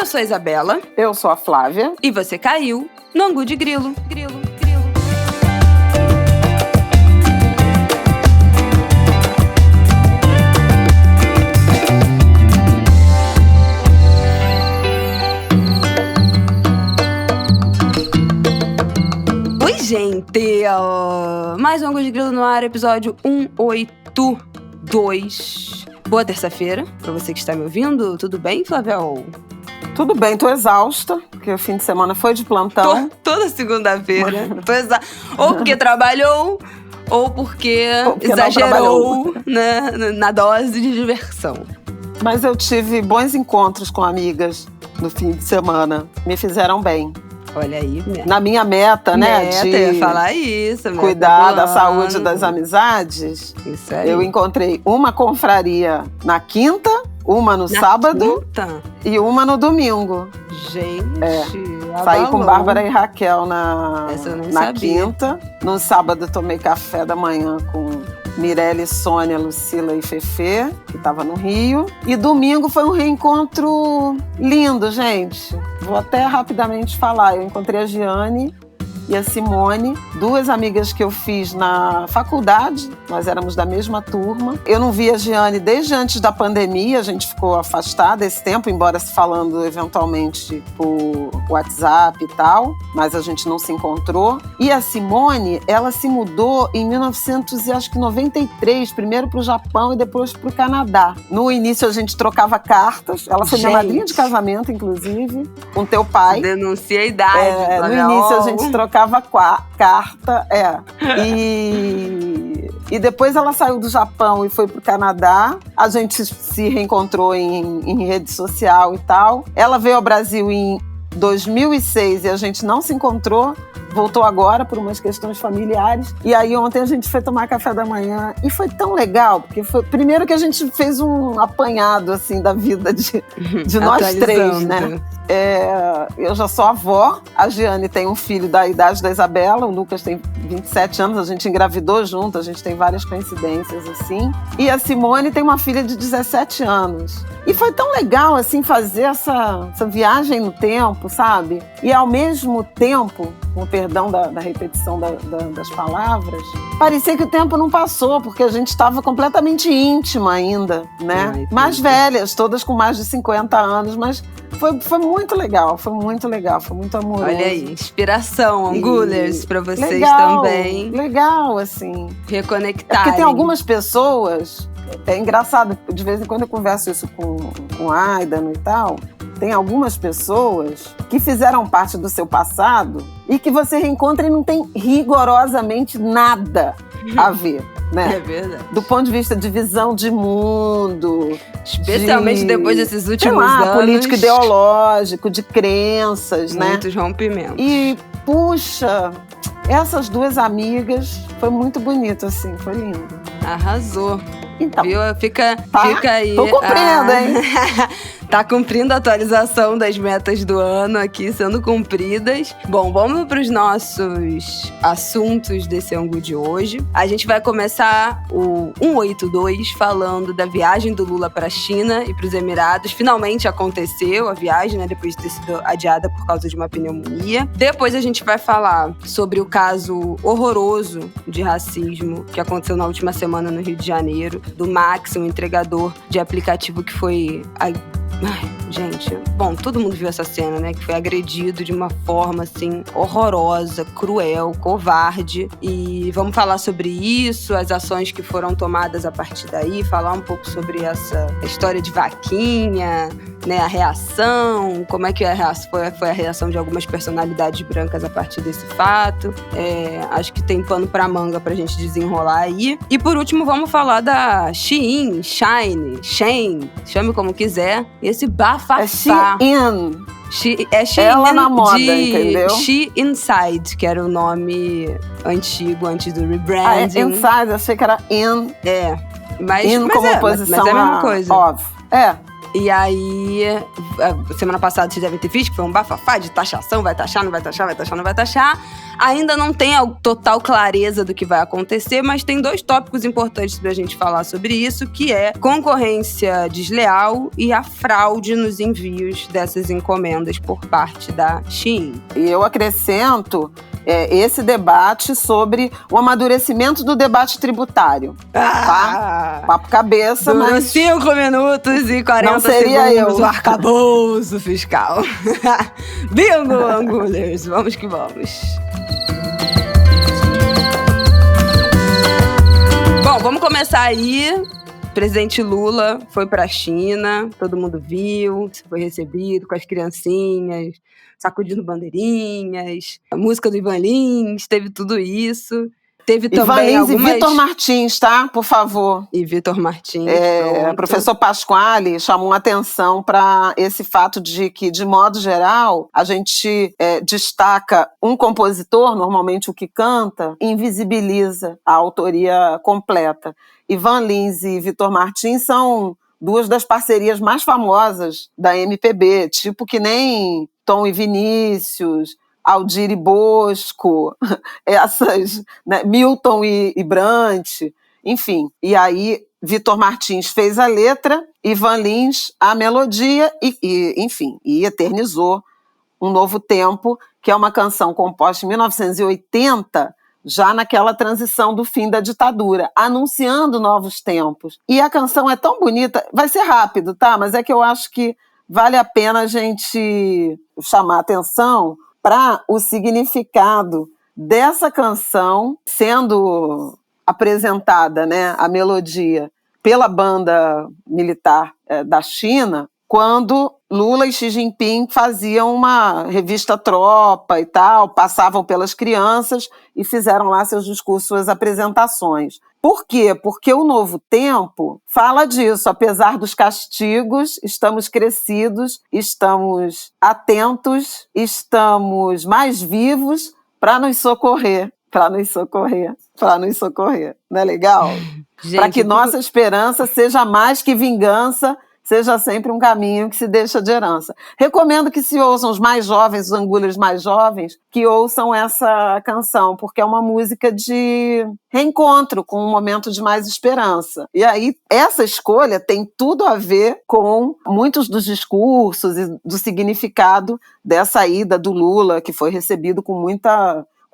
sou a Isabela. Eu sou a Flávia. E você caiu no Angu de Grilo. Oi, gente! Mais um Angu de Grilo no ar, episódio 182. Boa terça-feira, pra você que está me ouvindo. Tudo bem, Flávia? Tudo bem, tô exausta, porque o fim de semana foi de plantão. Toda segunda-feira. Ou porque trabalhou, ou porque exagerou, né, na dose de diversão. Mas eu tive bons encontros com amigas no fim de semana. Me fizeram bem. Olha aí, né? Na minha meta, né? De eu ia falar isso. Cuidar da saúde das amizades. Isso aí. Eu encontrei uma confraria na quinta, uma no sábado e uma no domingo. Gente, saí com Bárbara e Raquel na sabia. Quinta. No sábado tomei café da manhã com Mirelle, Sônia, Lucila e Fefê, que estava no Rio. E domingo foi um reencontro lindo, gente. Vou até rapidamente falar. Eu encontrei a Giane e a Simone, duas amigas que eu fiz na faculdade. Nós éramos da mesma turma. Eu não vi a Giane desde antes da pandemia, a gente ficou afastada esse tempo, embora se falando eventualmente por WhatsApp e tal, mas a gente não se encontrou. E a Simone, ela se mudou em 1993, primeiro para o Japão e depois para o Canadá. No início a gente trocava cartas, ela foi minha madrinha de casamento, inclusive, com teu pai. Denuncia a idade. No início a gente trocava carta, E depois ela saiu do Japão e foi pro Canadá. A gente se reencontrou em rede social e tal. Ela veio ao Brasil em 2006 e a gente não se encontrou. Voltou agora por umas questões familiares. E aí ontem a gente foi tomar café da manhã. E foi tão legal, porque foi primeiro que a gente fez um apanhado assim, da vida de nós três, né? Eu já sou avó, a Giane tem um filho da idade da Isabela, o Lucas tem 27 anos, a gente engravidou junto, a gente tem várias coincidências assim. E a Simone tem uma filha de 17 anos. E foi tão legal assim fazer essa viagem no tempo, sabe? E ao mesmo tempo, com o perdão da repetição das palavras, parecia que o tempo não passou, porque a gente estava completamente íntima ainda, né? Mais velhas, todas com mais de 50 anos, mas foi muito legal, foi muito amoroso. Olha aí, inspiração, Angulers, pra vocês também. Legal, assim. Reconectarem. Porque tem algumas pessoas, é engraçado, de vez em quando eu converso isso com Aidan e tal, tem algumas pessoas que fizeram parte do seu passado e que você reencontra e não tem rigorosamente nada a ver. Né? É verdade. Do ponto de vista de visão de mundo. Especialmente depois desses últimos anos. Político ideológico, de crenças, muitos rompimentos. E, puxa, essas duas amigas, foi muito bonito, assim, foi lindo. Arrasou. Então, viu? Fica aí. Tô cumprindo, hein? Tá cumprindo a atualização das metas do ano aqui, sendo cumpridas. Bom, vamos para os nossos assuntos desse ângulo de hoje. A gente vai começar o 182 falando da viagem do Lula para a China e para os Emirados. Finalmente aconteceu a viagem, né? Depois de ter sido adiada por causa de uma pneumonia. Depois a gente vai falar sobre o caso horroroso de racismo que aconteceu na última semana no Rio de Janeiro, do Max, um entregador de aplicativo que foi... Ai, gente, bom, todo mundo viu essa cena, né? Que foi agredido de uma forma, assim, horrorosa, cruel, covarde. E vamos falar sobre isso, as ações que foram tomadas a partir daí, falar um pouco sobre essa história de vaquinha, né? A reação, como é que foi a reação de algumas personalidades brancas a partir desse fato. Acho que tem pano pra manga pra gente desenrolar aí. E por último, vamos falar da Shein, Shein, chame como quiser. Esse bafafá. É Shein. Shein ela na moda, entendeu? She Inside, que era o nome antigo, antes do rebranding. Inside, achei que era In. Mas como oposição mas é a mesma coisa. Off. É. E aí, semana passada vocês devem ter visto que foi um bafafá de taxação, vai taxar, não vai taxar, vai taxar, não vai taxar. Ainda não tem a total clareza do que vai acontecer, mas tem 2 tópicos importantes pra gente falar sobre isso, que é concorrência desleal e a fraude nos envios dessas encomendas por parte da Shein. E eu acrescento esse debate sobre o amadurecimento do debate tributário. Tá? Papo cabeça, durou mas 5 minutos e 40 não seria segundos eu. o arcabouço fiscal. Bingo, Angulers! Vamos que vamos. Bom, vamos começar aí. O presidente Lula foi para a China, todo mundo viu, foi recebido com as criancinhas, sacudindo bandeirinhas, a música do Ivan Lins, teve tudo isso. Teve também Ivan Lins e Vitor Martins, tá? Por favor. E Vitor Martins. O professor Pasquale chamou atenção para esse fato de que, de modo geral, a gente destaca um compositor, normalmente o que canta, invisibiliza a autoria completa. Ivan Lins e Vitor Martins são 2 das parcerias mais famosas da MPB, tipo que nem Tom e Vinícius, Aldir e Bosco, essas, né, Milton e Brant, enfim. E aí, Vitor Martins fez a letra, Ivan Lins a melodia enfim, eternizou Um Novo Tempo, que é uma canção composta em 1980, já naquela transição do fim da ditadura, anunciando novos tempos. E a canção é tão bonita, vai ser rápido, tá? Mas é que eu acho que vale a pena a gente chamar atenção para o significado dessa canção sendo apresentada, né, a melodia, pela banda militar da China, quando Lula e Xi Jinping faziam uma revista Tropa e tal, passavam pelas crianças e fizeram lá seus discursos, suas apresentações. Por quê? Porque o Novo Tempo fala disso. Apesar dos castigos, estamos crescidos, estamos atentos, estamos mais vivos para nos socorrer. Para nos socorrer. Para nos socorrer. Não é legal? Para que nossa esperança seja mais que vingança, seja sempre um caminho que se deixa de herança. Recomendo que se ouçam os mais jovens, os angulers mais jovens, que ouçam essa canção, porque é uma música de reencontro com um momento de mais esperança. E aí, essa escolha tem tudo a ver com muitos dos discursos e do significado dessa ida do Lula, que foi recebido com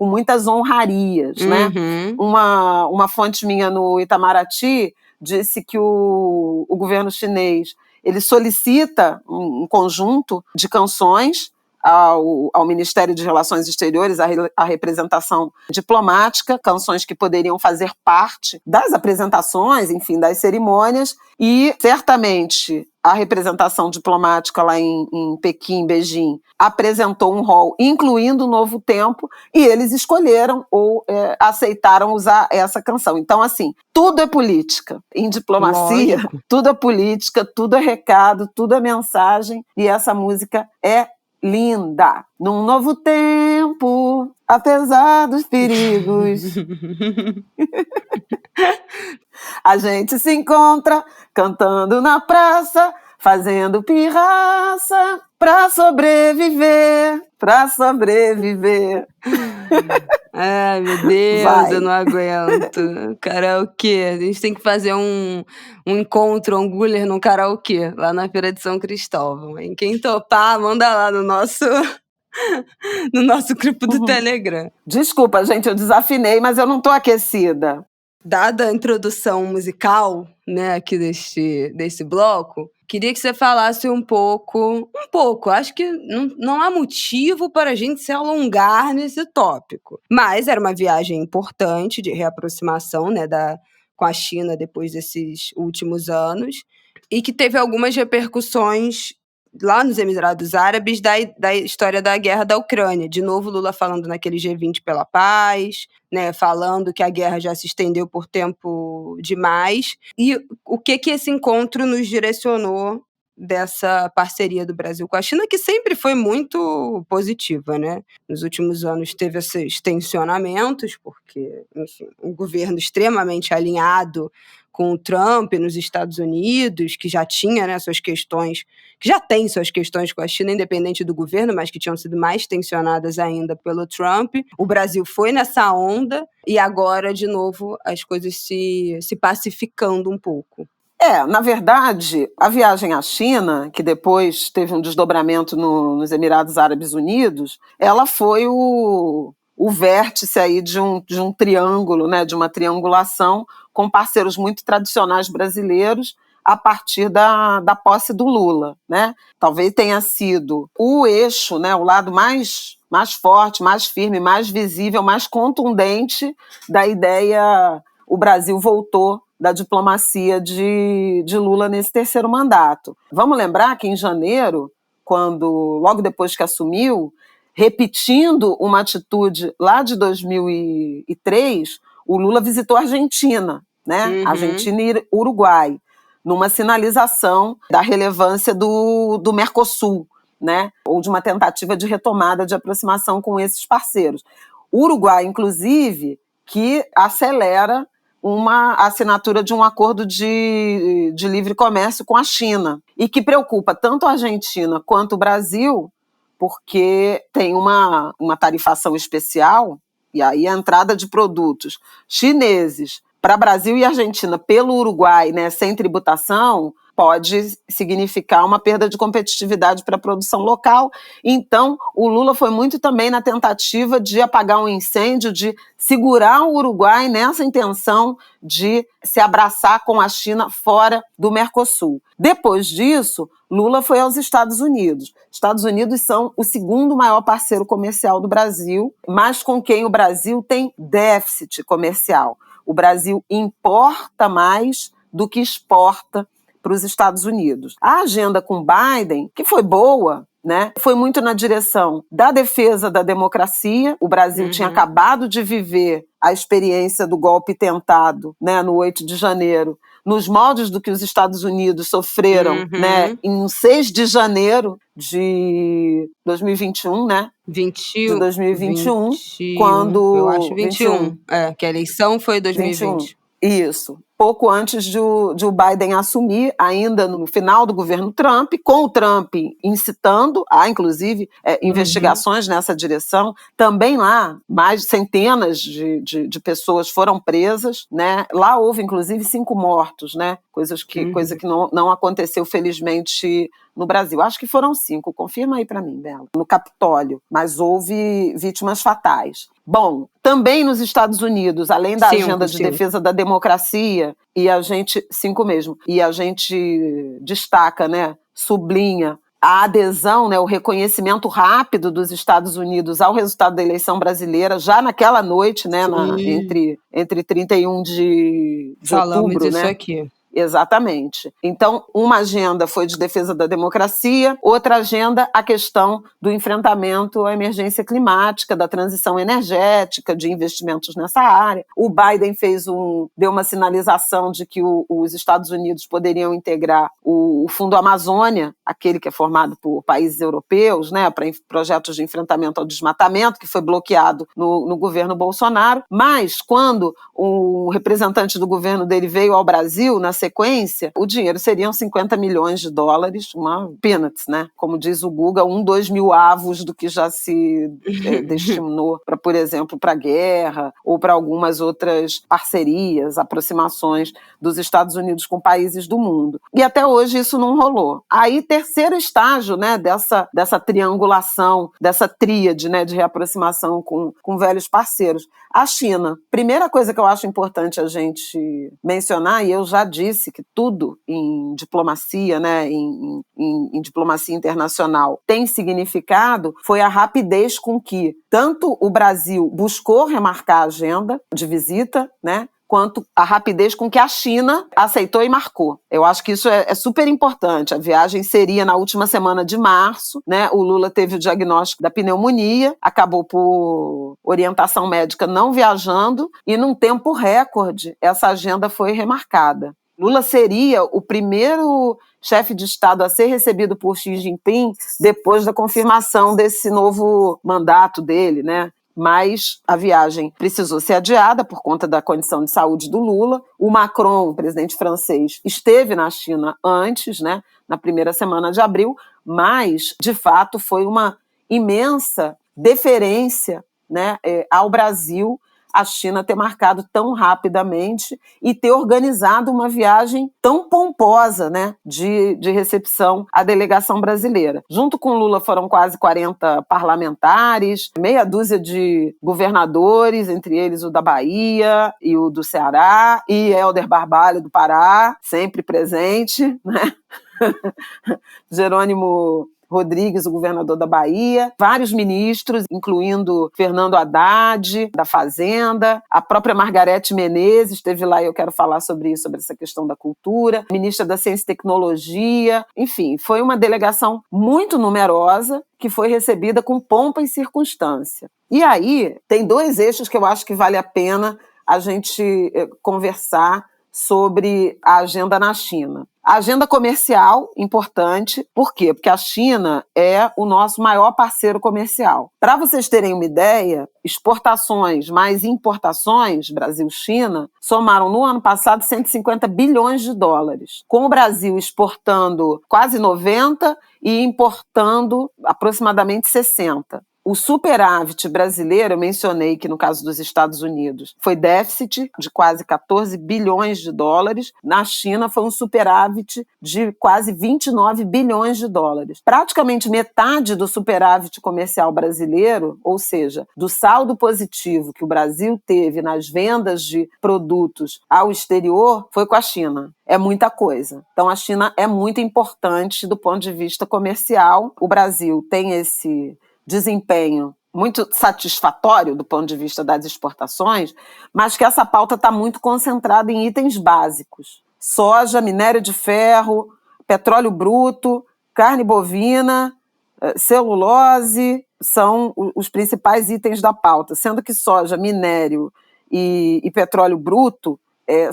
muitas honrarias, né? Uma fonte minha no Itamaraty disse que o governo chinês ele solicita um conjunto de canções ao Ministério de Relações Exteriores, à representação diplomática, canções que poderiam fazer parte das apresentações, enfim, das cerimônias, e certamente a representação diplomática lá em Pequim, em Beijing, apresentou um rol, incluindo o Novo Tempo, e eles escolheram ou aceitaram usar essa canção. Então, assim, tudo é política. Em diplomacia, lógico, tudo é política, tudo é recado, tudo é mensagem, e essa música é linda. Num novo tempo, apesar dos perigos, a gente se encontra cantando na praça, fazendo pirraça pra sobreviver, pra sobreviver. Ai, meu Deus, eu não aguento. Karaokê. A gente tem que fazer um encontro anguler num karaokê, lá na Feira de São Cristóvão, hein? Quem topar, manda lá no nosso grupo do Telegram. Desculpa, gente, eu desafinei, mas eu não tô aquecida. Dada a introdução musical, né, aqui desse bloco, queria que você falasse um pouco, acho que não há motivo para a gente se alongar nesse tópico, mas era uma viagem importante de reaproximação, né, com a China depois desses últimos anos, e que teve algumas repercussões lá nos Emirados Árabes da história da guerra da Ucrânia. De novo, Lula falando naquele G20 pela paz, né, falando que a guerra já se estendeu por tempo demais. E o que esse encontro nos direcionou dessa parceria do Brasil com a China, que sempre foi muito positiva, né? Nos últimos anos teve esses tensionamentos, porque, enfim, um governo extremamente alinhado com o Trump nos Estados Unidos, que já tinha, né, suas questões, que já tem suas questões com a China, independente do governo, mas que tinham sido mais tensionadas ainda pelo Trump. O Brasil foi nessa onda e agora, de novo, as coisas se pacificando um pouco. Na verdade, a viagem à China, que depois teve um desdobramento nos Emirados Árabes Unidos, ela foi o vértice aí de um triângulo, né, de uma triangulação com parceiros muito tradicionais brasileiros a partir da posse do Lula, né? Talvez tenha sido o eixo, né, o lado mais forte, mais firme, mais visível, mais contundente da ideia. O Brasil voltou da diplomacia de Lula nesse terceiro mandato. Vamos lembrar que em janeiro, logo depois que assumiu, repetindo uma atitude lá de 2003, o Lula visitou a Argentina, né? Uhum. Argentina e Uruguai, numa sinalização da relevância do Mercosul, né? Ou de uma tentativa de retomada de aproximação com esses parceiros. O Uruguai, inclusive, que acelera uma assinatura de um acordo de livre comércio com a China, e que preocupa tanto a Argentina quanto o Brasil, porque tem uma tarifação especial, e aí a entrada de produtos chineses para Brasil e Argentina pelo Uruguai, né, sem tributação, pode significar uma perda de competitividade para a produção local. Então, o Lula foi muito também na tentativa de apagar um incêndio, de segurar o Uruguai nessa intenção de se abraçar com a China fora do Mercosul. Depois disso, Lula foi aos Estados Unidos. Estados Unidos são o segundo maior parceiro comercial do Brasil, mas com quem o Brasil tem déficit comercial. O Brasil importa mais do que exporta para os Estados Unidos. A agenda com Biden, que foi boa, né, foi muito na direção da defesa da democracia. O Brasil tinha acabado de viver a experiência do golpe tentado, né, no 8 de janeiro, nos moldes do que os Estados Unidos sofreram, né, em 6 de janeiro de 2021, né? De 2021, 21, quando... Eu acho 21. Que a eleição foi 2020. 21. Isso. Pouco antes de o Biden assumir, ainda no final do governo Trump, com o Trump incitando a, inclusive, investigações nessa direção. Também lá, mais de centenas de pessoas foram presas, né? Lá houve, inclusive, 5 mortos, né? Coisa que não aconteceu, felizmente, no Brasil. Acho que foram 5, confirma aí para mim, Bela. No Capitólio, mas houve vítimas fatais. Bom, também nos Estados Unidos, além da agenda de defesa da democracia, e a gente destaca, né, sublinha a adesão, né, o reconhecimento rápido dos Estados Unidos ao resultado da eleição brasileira, já naquela noite, né, entre 31 de Falamos outubro, isso né? aqui. Exatamente. Então, uma agenda foi de defesa da democracia, outra agenda, a questão do enfrentamento à emergência climática, da transição energética, de investimentos nessa área. O Biden deu uma sinalização de que os Estados Unidos poderiam integrar o Fundo Amazônia, aquele que é formado por países europeus, né, para projetos de enfrentamento ao desmatamento, que foi bloqueado no governo Bolsonaro. Mas, quando o representante do governo dele veio ao Brasil, na sequência, o dinheiro seriam 50 milhões de dólares, uma peanuts, né? Como diz o Guga, 2 mil avos do que já se destinou, por exemplo, para a guerra ou para algumas outras parcerias, aproximações dos Estados Unidos com países do mundo. E até hoje isso não rolou. Aí, terceiro estágio, né, dessa triangulação, dessa tríade, né, de reaproximação com velhos parceiros. A China. Primeira coisa que eu acho importante a gente mencionar, e eu já disse que tudo em diplomacia, né, em diplomacia internacional tem significado, foi a rapidez com que tanto o Brasil buscou remarcar a agenda de visita, né, quanto a rapidez com que a China aceitou e marcou. Eu acho que isso é super importante. A viagem seria na última semana de março, né? O Lula teve o diagnóstico da pneumonia, acabou por orientação médica não viajando, e num tempo recorde essa agenda foi remarcada. Lula seria o primeiro chefe de Estado a ser recebido por Xi Jinping depois da confirmação desse novo mandato dele, né? Mas a viagem precisou ser adiada por conta da condição de saúde do Lula. O Macron, o presidente francês, esteve na China antes, né, na primeira semana de abril, mas, de fato, foi uma imensa deferência, né, ao Brasil a China ter marcado tão rapidamente e ter organizado uma viagem tão pomposa, né, de recepção à delegação brasileira. Junto com Lula foram quase 40 parlamentares, meia dúzia de governadores, entre eles o da Bahia e o do Ceará, e Helder Barbalho do Pará, sempre presente, né? Jerônimo Rodrigues, o governador da Bahia, vários ministros, incluindo Fernando Haddad, da Fazenda, a própria Margarete Menezes esteve lá e eu quero falar sobre isso, sobre essa questão da cultura, ministra da Ciência e Tecnologia, enfim, foi uma delegação muito numerosa que foi recebida com pompa e circunstância. E aí, tem 2 eixos que eu acho que vale a pena a gente conversar sobre a agenda na China. A agenda comercial, importante, por quê? Porque a China é o nosso maior parceiro comercial. Para vocês terem uma ideia, exportações mais importações, Brasil-China, somaram no ano passado 150 bilhões de dólares, com o Brasil exportando quase 90 e importando aproximadamente 60. O superávit brasileiro, eu mencionei que no caso dos Estados Unidos foi déficit de quase 14 bilhões de dólares, na China foi um superávit de quase 29 bilhões de dólares. Praticamente metade do superávit comercial brasileiro, ou seja, do saldo positivo que o Brasil teve nas vendas de produtos ao exterior, foi com a China. É muita coisa. Então, a China é muito importante do ponto de vista comercial. O Brasil tem esse desempenho muito satisfatório do ponto de vista das exportações, mas que essa pauta está muito concentrada em itens básicos. Soja, minério de ferro, petróleo bruto, carne bovina, celulose, são os principais itens da pauta, sendo que soja, minério e petróleo bruto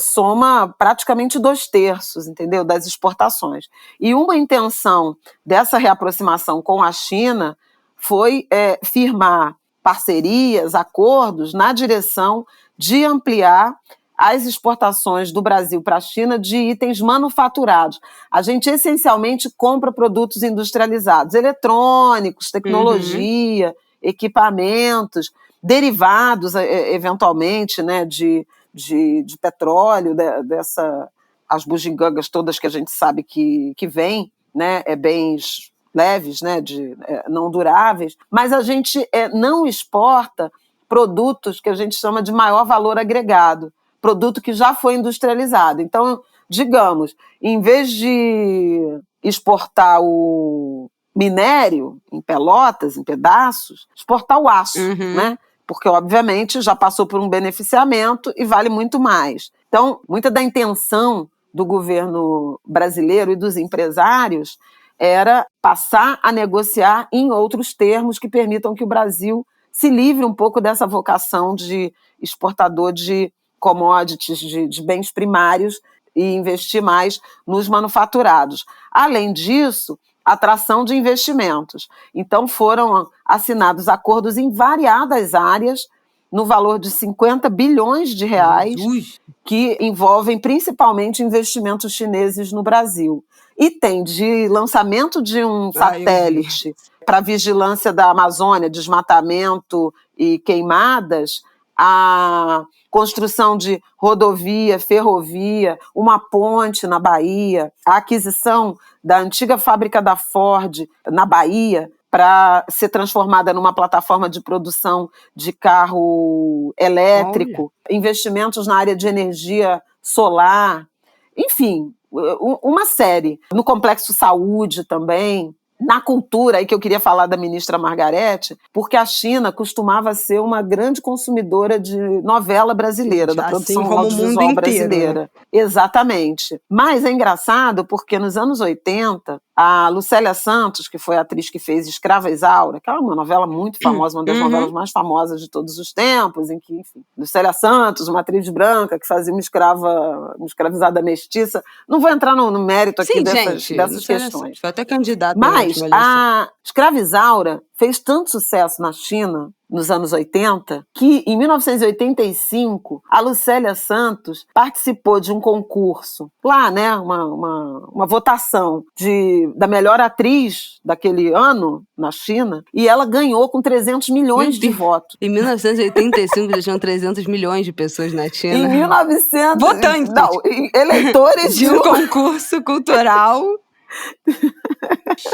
soma praticamente 2/3, entendeu, das exportações. E uma intenção dessa reaproximação com a China foi firmar parcerias, acordos na direção de ampliar as exportações do Brasil para a China de itens manufaturados. A gente essencialmente compra produtos industrializados, eletrônicos, tecnologia, equipamentos, derivados, eventualmente, né, de petróleo, as bugigangas todas que a gente sabe que vem, né, bens leves, né, não duráveis, mas a gente não exporta produtos que a gente chama de maior valor agregado, produto que já foi industrializado. Então, digamos, em vez de exportar o minério em pelotas, em pedaços, exportar o aço, né? Porque, obviamente, já passou por um beneficiamento e vale muito mais. Então, muita da intenção do governo brasileiro e dos empresários era passar a negociar em outros termos que permitam que o Brasil se livre um pouco dessa vocação de exportador de commodities, de bens primários, e investir mais nos manufaturados. Além disso, atração de investimentos. Então, foram assinados acordos em variadas áreas, no valor de 50 bilhões de reais, que envolvem principalmente investimentos chineses no Brasil. E tem de lançamento de um satélite para vigilância da Amazônia, desmatamento e queimadas, a construção de rodovia, ferrovia, uma ponte na Bahia, a aquisição da antiga fábrica da Ford na Bahia para ser transformada numa plataforma de produção de carro elétrico, investimentos na área de energia solar, enfim, uma série. No complexo saúde também, na cultura, aí que eu queria falar da ministra Margarete, porque a China costumava ser uma grande consumidora de novela brasileira, da produção como o mundo audiovisual inteiro, brasileira. né? Exatamente. Mas é engraçado porque nos anos 80, a Lucélia Santos, que foi a atriz que fez Escrava Isaura, que é uma novela muito famosa, uma das novelas mais famosas de todos os tempos, em que, enfim, Lucélia Santos, uma atriz branca que fazia uma escravizada mestiça. Não vou entrar no mérito aqui dessas questões. Foi até candidata. Mas a Escrava Isaura fez tanto sucesso na China nos anos 80, que em 1985 a Lucélia Santos participou de um concurso lá, né, uma votação da melhor atriz daquele ano na China, e ela ganhou com 300 milhões de votos. Em 1985 já tinham 300 milhões de pessoas na China. Em 1900... votantes! Não, eleitores de um concurso cultural.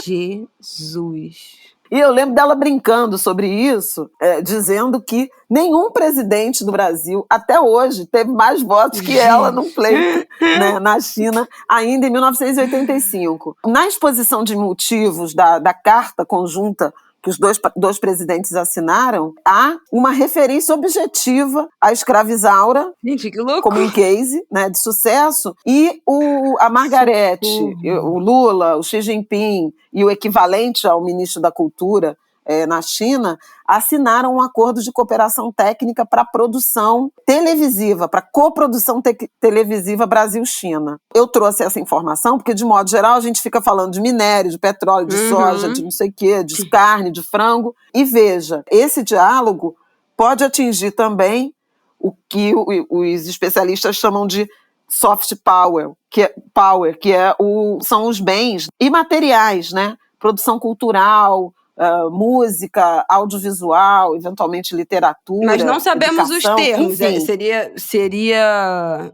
Jesus... E eu lembro dela brincando sobre isso, dizendo que nenhum presidente do Brasil, até hoje, teve mais votos que ela num pleito, né, na China, ainda em 1985. Na exposição de motivos da Carta Conjunta que os dois presidentes assinaram, há uma referência objetiva à Escrava Isaura, gente, que louco, como um case, né, de sucesso, e a Margarete, o Lula, o Xi Jinping e o equivalente ao ministro da Cultura na China, assinaram um acordo de cooperação técnica para produção televisiva, para coprodução televisiva Brasil-China. Eu trouxe essa informação porque, de modo geral, a gente fica falando de minério, de petróleo, de soja, de não sei o quê, de carne, de frango. E veja, esse diálogo pode atingir também o que os especialistas chamam de soft power, são os bens imateriais, né? Produção cultural, música, audiovisual, eventualmente literatura. Mas não sabemos educação, os termos. Seria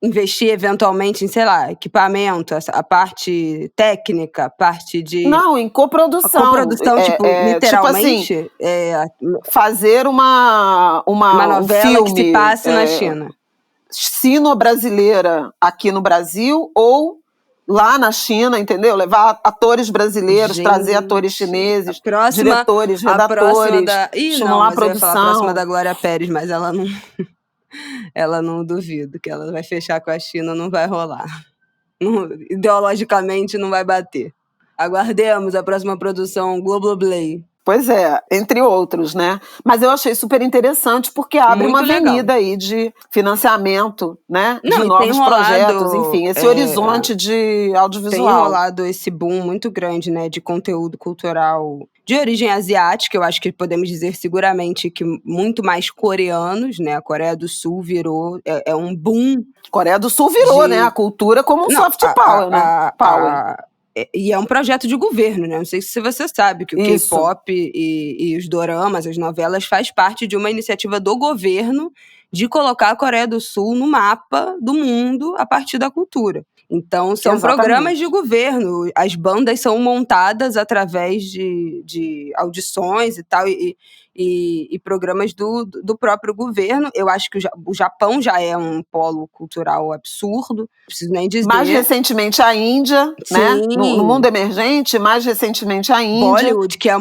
investir eventualmente em, sei lá, equipamento, a parte técnica, a parte de... Não, em coprodução. A coprodução, literalmente... Tipo assim, fazer uma novela filme, que se passe na China. Sino-brasileira aqui no Brasil ou lá na China, entendeu? Levar atores brasileiros, trazer atores chineses, diretores, redatores, estimular a produção. Eu ia falar a próxima da Glória Pérez, mas ela não... ela não duvido que ela vai fechar com a China, não vai rolar. Ideologicamente não vai bater. Aguardemos a próxima produção Globoplay. Pois é, entre outros, né? Mas eu achei super interessante porque abre uma avenida aí de financiamento, né? De novos projetos, enfim, esse horizonte de audiovisual. Tem rolado esse boom muito grande, né? De conteúdo cultural de origem asiática, eu acho que podemos dizer seguramente que muito mais coreanos, né? A Coreia do Sul virou, é um boom. Coreia do Sul virou, né? A cultura como um soft power, né? E é um projeto de governo, né? Não sei se você sabe que o K-pop e os doramas, as novelas, faz parte de uma iniciativa do governo de colocar a Coreia do Sul no mapa do mundo a partir da cultura. Então, são programas de governo. As bandas são montadas através de audições e tal, e programas do próprio governo. Eu acho que o Japão já é um polo cultural absurdo, não preciso nem dizer. Mais recentemente a Índia, né? No mundo emergente, mais recentemente a Índia. Bollywood, que é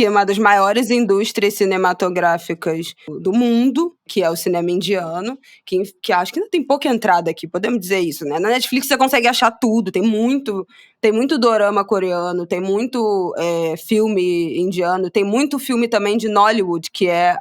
uma das maiores indústrias cinematográficas do mundo, que é o cinema indiano, que acho que ainda tem pouca entrada aqui, podemos dizer isso, né? Na Netflix você consegue achar tudo, tem muito dorama coreano, tem muito filme indiano, tem muito filme também de Nollywood, que é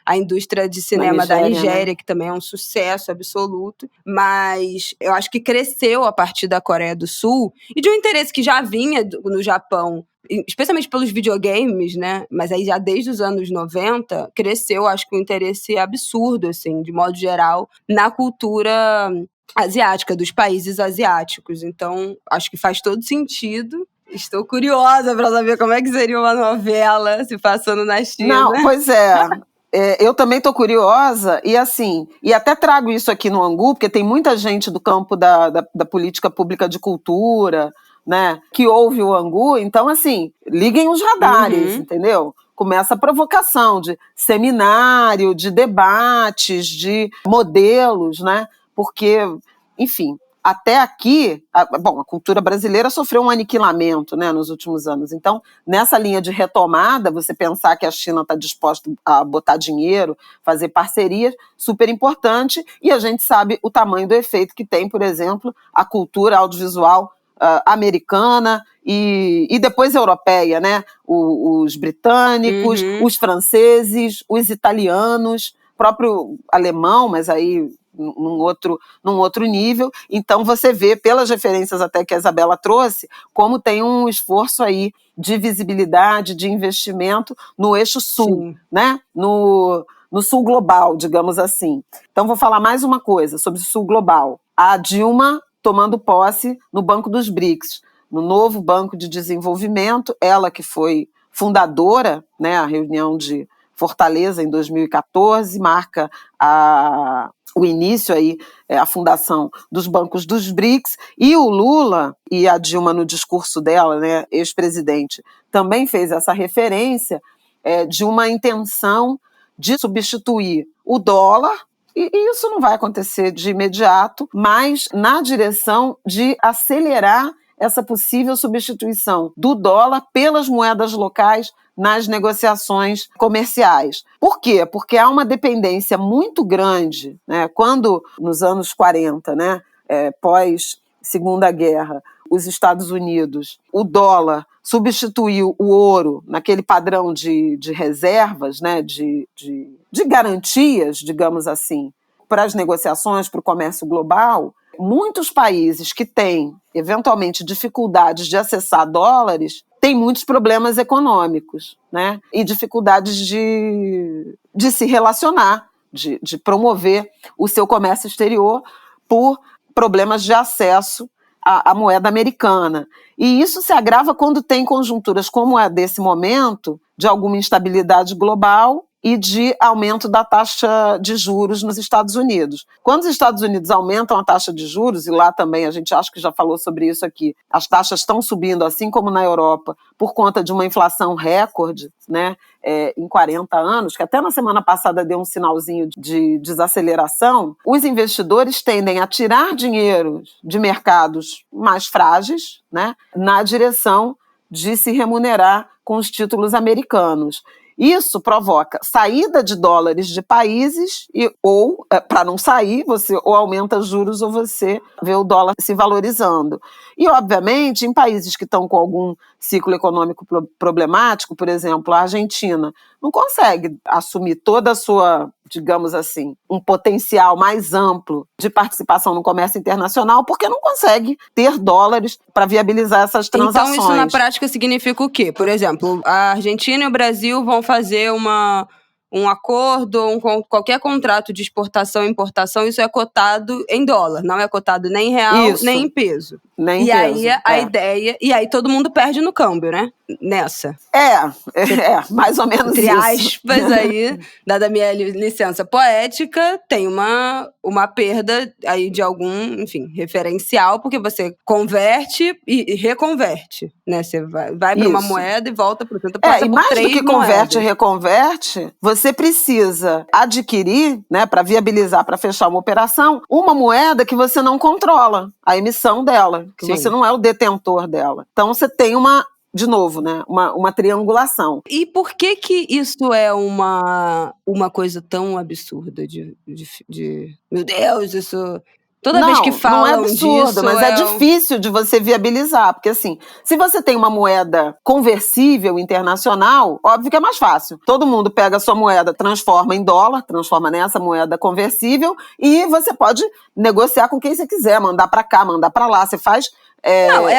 a indústria de cinema da Nigéria, né? Que também é um sucesso absoluto, mas eu acho que cresceu a partir da Coreia do Sul, e de um interesse que já vinha no Japão, especialmente pelos videogames, né? Mas aí já desde os anos 90, cresceu, acho que um interesse absurdo, assim, de modo geral, na cultura asiática, dos países asiáticos. Então, acho que faz todo sentido. Estou curiosa para saber como é que seria uma novela se passando na China. Não, pois é. Eu também estou curiosa, e assim, e até trago isso aqui no Angu, porque tem muita gente do campo da política pública de cultura, né, que ouve o Angu, então assim, liguem os radares, entendeu? Começa a provocação de seminário, de debates, de modelos, né, porque, enfim, até aqui, a cultura brasileira sofreu um aniquilamento, né, nos últimos anos. Então, nessa linha de retomada, você pensar que a China está disposta a botar dinheiro, fazer parcerias, super importante, e a gente sabe o tamanho do efeito que tem, por exemplo, a cultura audiovisual americana e depois europeia, né? Os britânicos, os franceses, os italianos, próprio alemão, mas aí num outro nível. Então você vê, pelas referências até que a Isabela trouxe, como tem um esforço aí de visibilidade, de investimento no eixo sul, né? No sul global, digamos assim. Então vou falar mais uma coisa sobre o sul global. A Dilma tomando posse no Banco dos BRICS, no novo Banco de Desenvolvimento, ela que foi fundadora, né, a reunião de Fortaleza em 2014, marca o início aí, a fundação dos bancos dos BRICS, e o Lula e a Dilma no discurso dela, né, ex-presidente, também fez essa referência de uma intenção de substituir o dólar. E isso não vai acontecer de imediato, mas na direção de acelerar essa possível substituição do dólar pelas moedas locais nas negociações comerciais. Por quê? Porque há uma dependência muito grande, né? Quando, nos anos 40, né, pós-Segunda Guerra, os Estados Unidos, o dólar substituiu o ouro naquele padrão de reservas, né, de garantias, digamos assim, para as negociações, para o comércio global. Muitos países que têm, eventualmente, dificuldades de acessar dólares têm muitos problemas econômicos, né, e dificuldades de se relacionar, de promover o seu comércio exterior por problemas de acesso à moeda americana. E isso se agrava quando tem conjunturas como a desse momento, de alguma instabilidade global e de aumento da taxa de juros nos Estados Unidos. Quando os Estados Unidos aumentam a taxa de juros, e lá também a gente acha que já falou sobre isso aqui, as taxas estão subindo, assim como na Europa, por conta de uma inflação recorde, né, em 40 anos, que até na semana passada deu um sinalzinho de desaceleração, os investidores tendem a tirar dinheiro de mercados mais frágeis, né, na direção de se remunerar com os títulos americanos. Isso provoca saída de dólares de países ou, para não sair, você ou aumenta juros ou você vê o dólar se valorizando. E, obviamente, em países que estão com algum ciclo econômico problemático, por exemplo, a Argentina não consegue assumir toda a sua, digamos assim, um potencial mais amplo de participação no comércio internacional porque não consegue ter dólares para viabilizar essas transações. Então, isso na prática significa o quê? Por exemplo, a Argentina e o Brasil vão fazer um acordo, qualquer contrato de exportação e importação, isso é cotado em dólar, não é cotado nem em real, nem em peso. Nem e peso, aí a ideia, e aí todo mundo perde no câmbio, né? Nessa. Mais ou menos entre isso. Entre aspas aí, dada a minha licença poética, tem uma perda aí de algum, enfim, referencial, porque você converte e reconverte, né? Você vai para uma moeda e volta para outra. E mais do que converte e reconverte, você precisa adquirir, né, para viabilizar, para fechar uma operação, uma moeda que você não controla a emissão dela, que Sim. você não é o detentor dela. Então você tem de novo, né, uma triangulação. E por que isso é uma coisa tão absurda de meu Deus, isso... Toda vez que falam não é absurdo, disso, mas é difícil de você viabilizar, porque assim, se você tem uma moeda conversível internacional, óbvio que é mais fácil. Todo mundo pega a sua moeda, transforma em dólar, transforma nessa moeda conversível e você pode negociar com quem você quiser, mandar para cá, mandar para lá, você faz...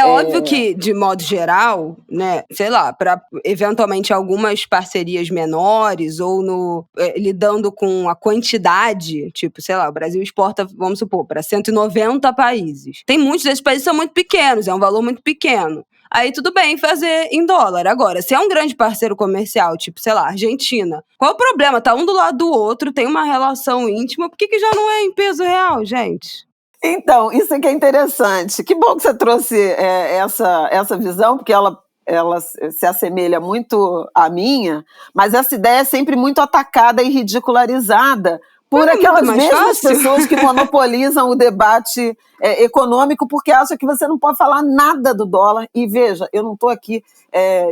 óbvio que, de modo geral, né, sei lá, para eventualmente algumas parcerias menores ou lidando com a quantidade, tipo, sei lá, o Brasil exporta, vamos supor, para 190 países. Tem muitos desses países que são muito pequenos, é um valor muito pequeno. Aí tudo bem fazer em dólar. Agora, se é um grande parceiro comercial, tipo, sei lá, Argentina, qual o problema? Tá um do lado do outro, tem uma relação íntima, por que já não é em peso real, gente? Então, isso aqui é interessante. Que bom que você trouxe essa visão, porque ela se assemelha muito à minha, mas essa ideia é sempre muito atacada e ridicularizada por aquelas mais mesmas fácil. pessoas que monopolizam o debate econômico, porque acham que você não pode falar nada do dólar. E veja, eu não estou aqui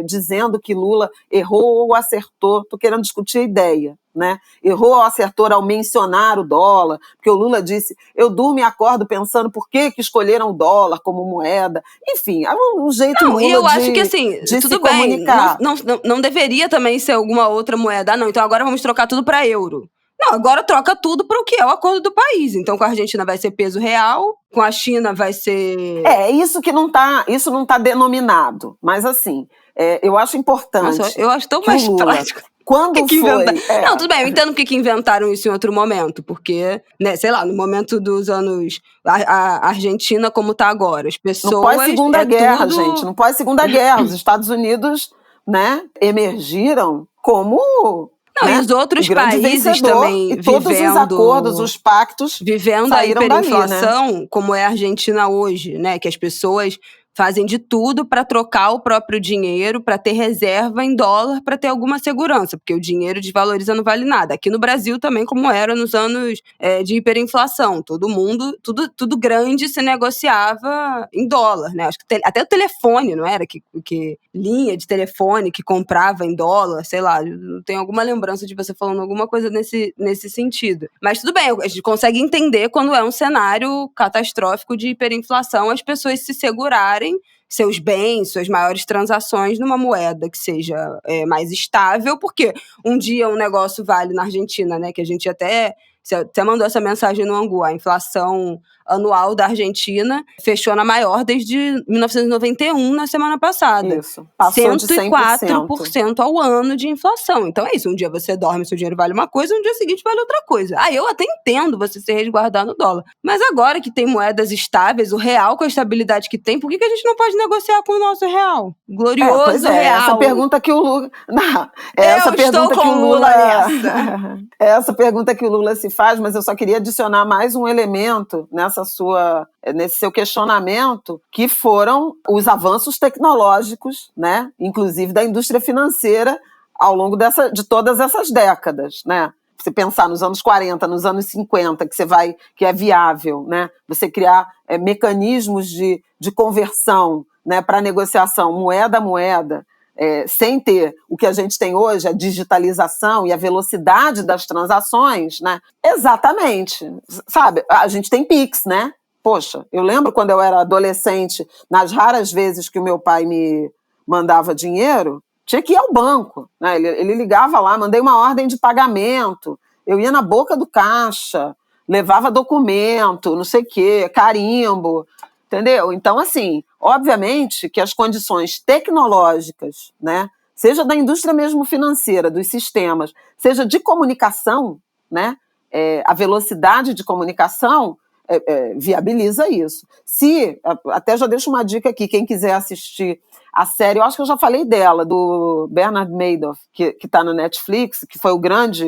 dizendo que Lula errou ou acertou, estou querendo discutir a ideia. Né? Errou ou acertou ao mencionar o dólar, porque o Lula disse, eu durmo e acordo pensando por que escolheram o dólar como moeda. Enfim, é um jeito Lula e eu acho que assim, de tudo se bem, comunicar. não deveria também ser alguma outra moeda. Não, então agora vamos trocar tudo para euro. Não, agora troca tudo para o que é o acordo do país. Então com a Argentina vai ser peso real, com a China vai ser... Isso não tá denominado, mas assim, eu acho importante. Nossa, eu acho tão mais Lula, prático. Quando foi... Não, tudo bem, eu entendo por que inventaram isso em outro momento, porque, né, sei lá, no momento dos anos... A Argentina como tá agora, as pessoas... No pós-segunda guerra, tudo... gente, no pós-segunda guerra, os Estados Unidos, né, emergiram como... Não, e os outros países também e todos os acordos, os pactos vivendo a hiperinflação, dali, né? Como é a Argentina hoje, né? Que as pessoas fazem de tudo para trocar o próprio dinheiro, para ter reserva em dólar, para ter alguma segurança, porque o dinheiro desvaloriza, não vale nada. Aqui no Brasil também, como era nos anos de hiperinflação, todo mundo, tudo grande se negociava em dólar, né? Acho que até o telefone, não era? Que linha de telefone que comprava em dólar, sei lá, tem alguma lembrança de você falando alguma coisa nesse sentido. Mas tudo bem, a gente consegue entender quando é um cenário catastrófico de hiperinflação, as pessoas se segurarem seus bens, suas maiores transações numa moeda que seja mais estável, porque um dia um negócio vale na Argentina, né, que a gente até mandou essa mensagem no Angu, a inflação anual da Argentina fechou na maior desde 1991, na semana passada. Isso, passou de 104% ao ano de inflação. Então é isso, um dia você dorme, seu dinheiro vale uma coisa, no dia seguinte vale outra coisa. Eu até entendo você se resguardar no dólar. Mas agora que tem moedas estáveis, o real com a estabilidade que tem, por que a gente não pode negociar com o nosso real? Glorioso real. Essa pergunta que o Lula... Essa pergunta que o Lula se faz, mas eu só queria adicionar mais um elemento nesse seu questionamento, que foram os avanços tecnológicos, né, inclusive da indústria financeira, ao longo de todas essas décadas, né? Você pensar nos anos 40, nos anos 50, que é viável, né? Você criar mecanismos de conversão, né, para negociação moeda a moeda, sem ter o que a gente tem hoje, a digitalização e a velocidade das transações, né? Exatamente. Sabe, a gente tem Pix, né? Poxa, eu lembro quando eu era adolescente, nas raras vezes que o meu pai me mandava dinheiro, tinha que ir ao banco, né? Ele ligava lá, mandei uma ordem de pagamento, eu ia na boca do caixa, levava documento, não sei o quê, carimbo, entendeu? Então, assim, obviamente que as condições tecnológicas, né, seja da indústria mesmo financeira, dos sistemas, seja de comunicação, né, a velocidade de comunicação viabiliza isso. Até já deixo uma dica aqui, quem quiser assistir a série, eu acho que eu já falei dela, do Bernard Madoff, que está na Netflix, que foi um grande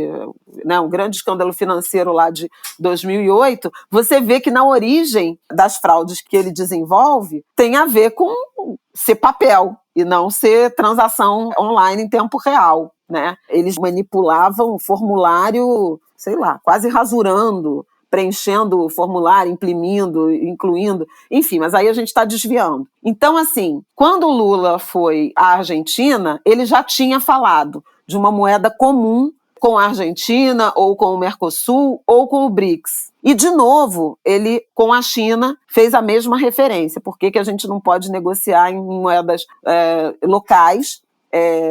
escândalo financeiro lá de 2008, você vê que na origem das fraudes que ele desenvolve tem a ver com ser papel e não ser transação online em tempo real, né? Eles manipulavam o formulário, sei lá, quase rasurando, preenchendo o formulário, imprimindo, incluindo, enfim, mas aí a gente está desviando. Então, assim, quando o Lula foi à Argentina, ele já tinha falado de uma moeda comum com a Argentina, ou com o Mercosul, ou com o BRICS. E, de novo, ele, com a China, fez a mesma referência. Por que a gente não pode negociar em moedas locais?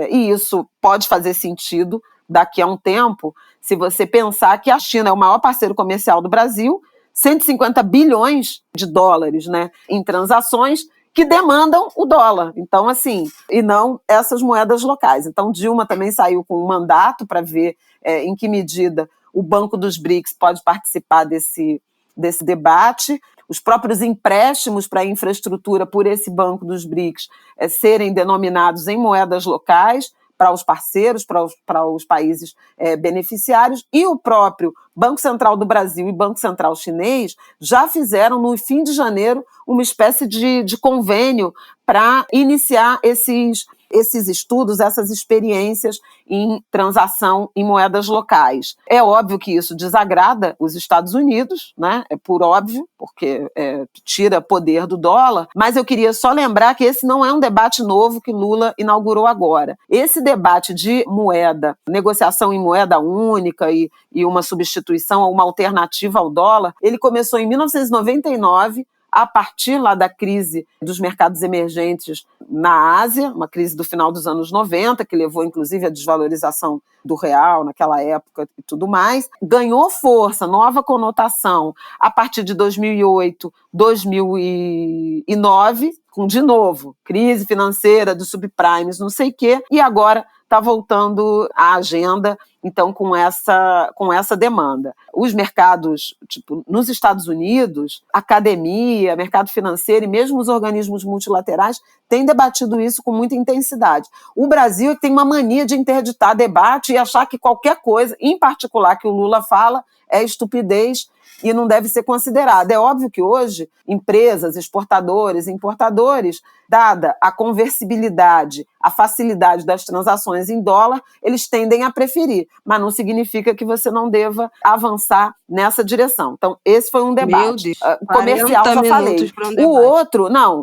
E isso pode fazer sentido daqui a um tempo, se você pensar que a China é o maior parceiro comercial do Brasil, 150 bilhões de dólares, né, em transações que demandam o dólar. Então, assim, e não essas moedas locais. Então, Dilma também saiu com um mandato para ver em que medida o Banco dos BRICS pode participar desse debate. Os próprios empréstimos para a infraestrutura por esse Banco dos BRICS serem denominados em moedas locais, para os parceiros, para os países beneficiários, e o próprio Banco Central do Brasil e Banco Central Chinês já fizeram, no fim de janeiro, uma espécie de convênio para iniciar esses esses estudos, essas experiências em transação em moedas locais. É óbvio que isso desagrada os Estados Unidos, né? É por óbvio, porque tira poder do dólar, mas eu queria só lembrar que esse não é um debate novo que Lula inaugurou agora. Esse debate de moeda, negociação em moeda única e uma substituição, uma alternativa ao dólar, ele começou em 1999, a partir lá da crise dos mercados emergentes na Ásia, uma crise do final dos anos 90, que levou inclusive à desvalorização do real naquela época e tudo mais, ganhou força, nova conotação a partir de 2008, 2009, com, de novo, crise financeira dos subprimes, não sei o quê, e agora está voltando à agenda, então, com essa demanda. Os mercados, nos Estados Unidos, academia, mercado financeiro e mesmo os organismos multilaterais têm debatido isso com muita intensidade. O Brasil tem uma mania de interditar debate e achar que qualquer coisa, em particular que o Lula fala, é estupidez e não deve ser considerada. É óbvio que hoje, empresas, exportadores, importadores, dada a conversibilidade, a facilidade das transações em dólar, eles tendem a preferir, mas não significa que você não deva avançar nessa direção. Então, esse foi um debate. Meu Deus, comercial, só falei.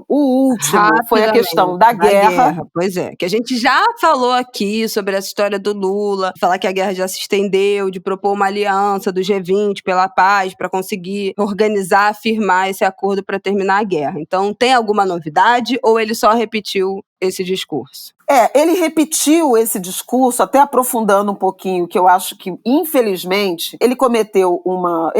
O último foi a questão da guerra. Pois é, que a gente já falou aqui sobre essa história do Lula, falar que a guerra já se estendeu, de propor uma aliança do G20 pela paz, para conseguir organizar, firmar esse acordo para terminar a guerra. Então, tem alguma novidade ou ele só repetiu esse discurso? Ele repetiu esse discurso, até aprofundando um pouquinho, que eu acho que, infelizmente, ele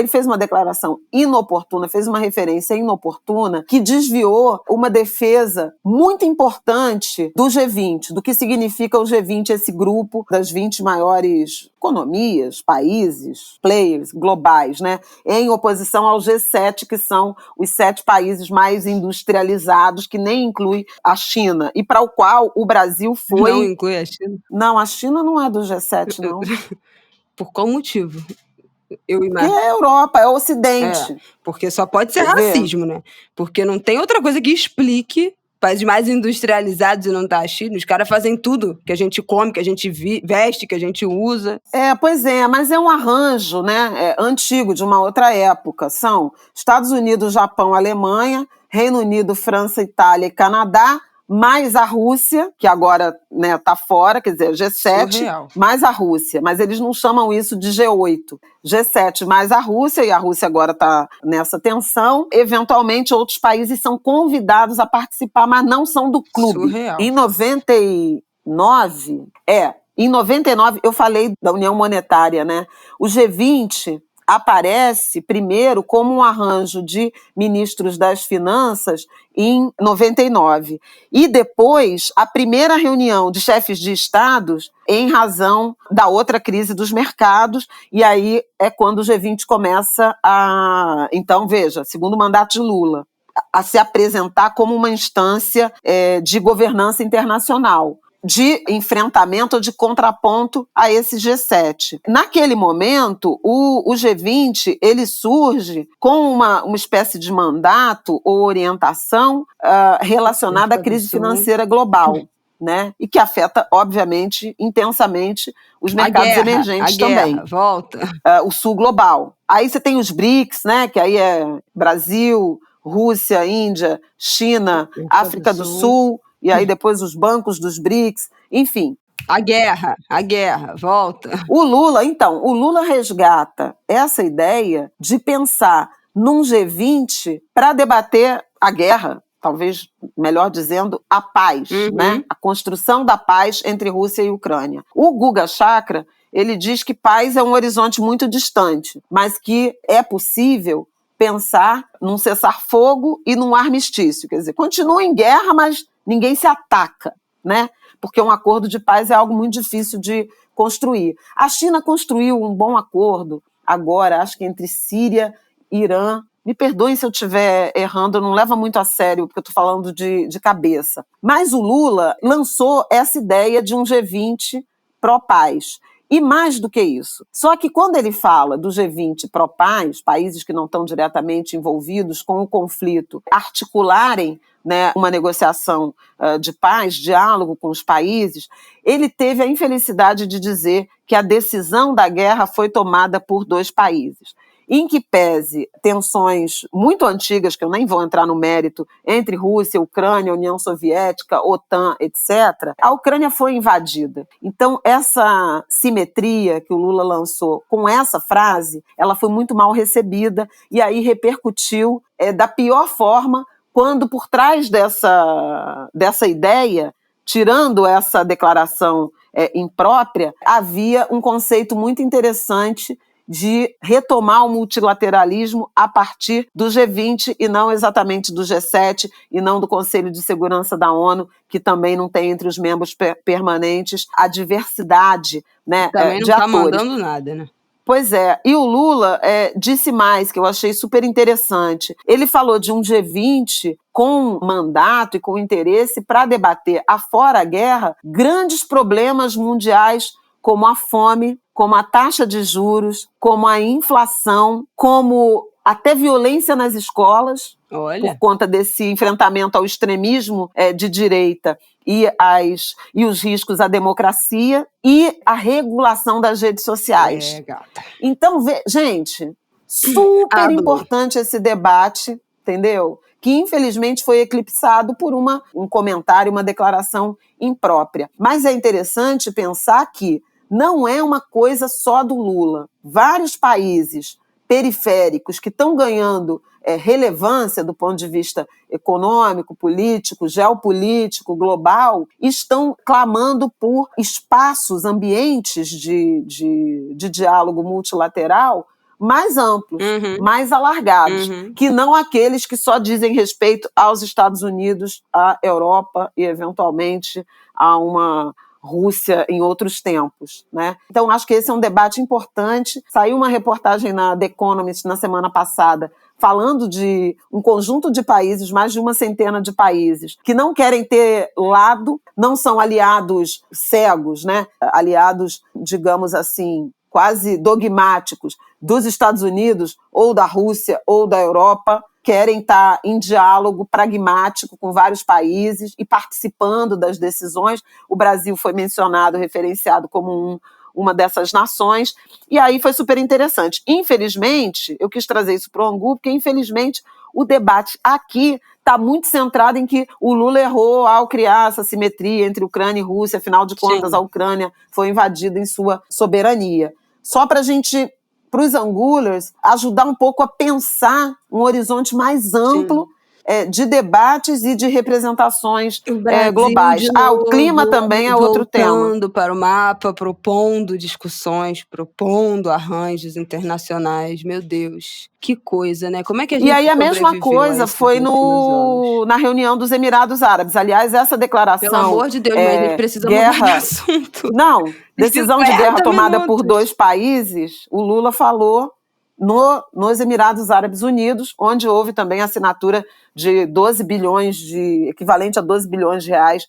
fez uma declaração inoportuna, fez uma referência inoportuna, que desviou uma defesa muito importante do G20, do que significa o G20, esse grupo das 20 maiores economias, países, players globais, né? Em oposição ao G7, que são os 7 países mais industrializados, que nem inclui a China, e para o qual o Brasil foi... Não inclui a China? Não, a China não é do G7, não. Por qual motivo? Eu imagino. Porque é a Europa, é o Ocidente. Porque só pode ser racismo, né? Porque não tem outra coisa que explique países mais industrializados e não tá a China. Os caras fazem tudo que a gente come, que a gente veste, que a gente usa. Pois é, mas é um arranjo, né, antigo, de uma outra época. São Estados Unidos, Japão, Alemanha, Reino Unido, França, Itália e Canadá, mais a Rússia, que agora tá fora, quer dizer, G7, surreal, mais a Rússia, mas eles não chamam isso de G8. G7 mais a Rússia, e a Rússia agora está nessa tensão. Eventualmente, outros países são convidados a participar, mas não são do clube. Surreal. Em 99, eu falei da União Monetária, né? O G20 aparece primeiro como um arranjo de ministros das finanças em 99. E depois, a primeira reunião de chefes de estados em razão da outra crise dos mercados, e aí é quando o G20 começa a... Então, veja, segundo mandato de Lula, a se apresentar como uma instância de governança internacional, de enfrentamento ou de contraponto a esse G7. Naquele momento, o G20 ele surge com uma espécie de mandato ou orientação relacionada à crise financeira global, né? E que afeta, obviamente, intensamente os mercados emergentes também. Volta. O sul global. Aí você tem os BRICS, né? Que aí é Brasil, Rússia, Índia, China, África do Sul, e aí depois os bancos dos BRICS, enfim. A guerra, volta. O Lula resgata essa ideia de pensar num G20 para debater a guerra, talvez melhor dizendo, a paz, né? A construção da paz entre Rússia e Ucrânia. O Guga Chakra, ele diz que paz é um horizonte muito distante, mas que é possível pensar num cessar-fogo e num armistício. Quer dizer, continua em guerra, mas ninguém se ataca, né? Porque um acordo de paz é algo muito difícil de construir. A China construiu um bom acordo agora, acho que entre Síria e Irã. Me perdoem se eu estiver errando, eu não levo muito a sério, porque eu estou falando de cabeça. Mas o Lula lançou essa ideia de um G20 pró-paz. E mais do que isso, só que quando ele fala do G20 pró-paz, países que não estão diretamente envolvidos com o conflito, articularem, né, uma negociação de paz, diálogo com os países, ele teve a infelicidade de dizer que a decisão da guerra foi tomada por 2 países. Em que pese tensões muito antigas, que eu nem vou entrar no mérito, entre Rússia, Ucrânia, União Soviética, OTAN, etc., a Ucrânia foi invadida. Então, essa simetria que o Lula lançou com essa frase, ela foi muito mal recebida e aí repercutiu da pior forma, quando por trás dessa ideia, tirando essa declaração imprópria, havia um conceito muito interessante de retomar o multilateralismo a partir do G20 e não exatamente do G7 e não do Conselho de Segurança da ONU, que também não tem entre os membros permanentes a diversidade, né, também de atores. Também não está mandando nada, né? Pois é, e o Lula disse mais, que eu achei super interessante. Ele falou de um G20 com mandato e com interesse para debater, afora a guerra, grandes problemas mundiais como a fome, como a taxa de juros, como a inflação, como até violência nas escolas, por conta desse enfrentamento ao extremismo de direita e os riscos à democracia e a regulação das redes sociais. Gata. Então, gente, super importante esse debate, entendeu? Que infelizmente foi eclipsado por um comentário, uma declaração imprópria. Mas é interessante pensar que não é uma coisa só do Lula. Vários países periféricos que estão ganhando relevância do ponto de vista econômico, político, geopolítico, global, estão clamando por espaços, ambientes de diálogo multilateral mais amplos, mais alargados, que não aqueles que só dizem respeito aos Estados Unidos, à Europa e, eventualmente, a uma Rússia em outros tempos, né? Então, acho que esse é um debate importante. Saiu uma reportagem na The Economist na semana passada falando de um conjunto de países, mais de uma centena de países, que não querem ter lado, não são aliados cegos, né? Aliados, digamos assim, quase dogmáticos dos Estados Unidos, ou da Rússia, ou da Europa, querem estar em diálogo pragmático com vários países e participando das decisões. O Brasil foi mencionado, referenciado como uma dessas nações, e aí foi super interessante. Infelizmente, eu quis trazer isso para o Angu, porque infelizmente o debate aqui está muito centrado em que o Lula errou ao criar essa simetria entre Ucrânia e Rússia, afinal de contas a Ucrânia foi invadida em sua soberania. Só para a gente, para os Angulers, ajudar um pouco a pensar um horizonte mais amplo de debates e de representações globais. O clima também é outro tema. Voltando para o mapa, propondo discussões, propondo arranjos internacionais. Meu Deus, que coisa, né? Como é que a gente E aí a mesma coisa foi na reunião dos Emirados Árabes. Aliás, essa declaração... Pelo amor de Deus, mas a gente precisa mudar de assunto. Não, decisão de guerra tomada por 2 países, o Lula falou nos Emirados Árabes Unidos, onde houve também a assinatura de 12 bilhões equivalente a 12 bilhões de reais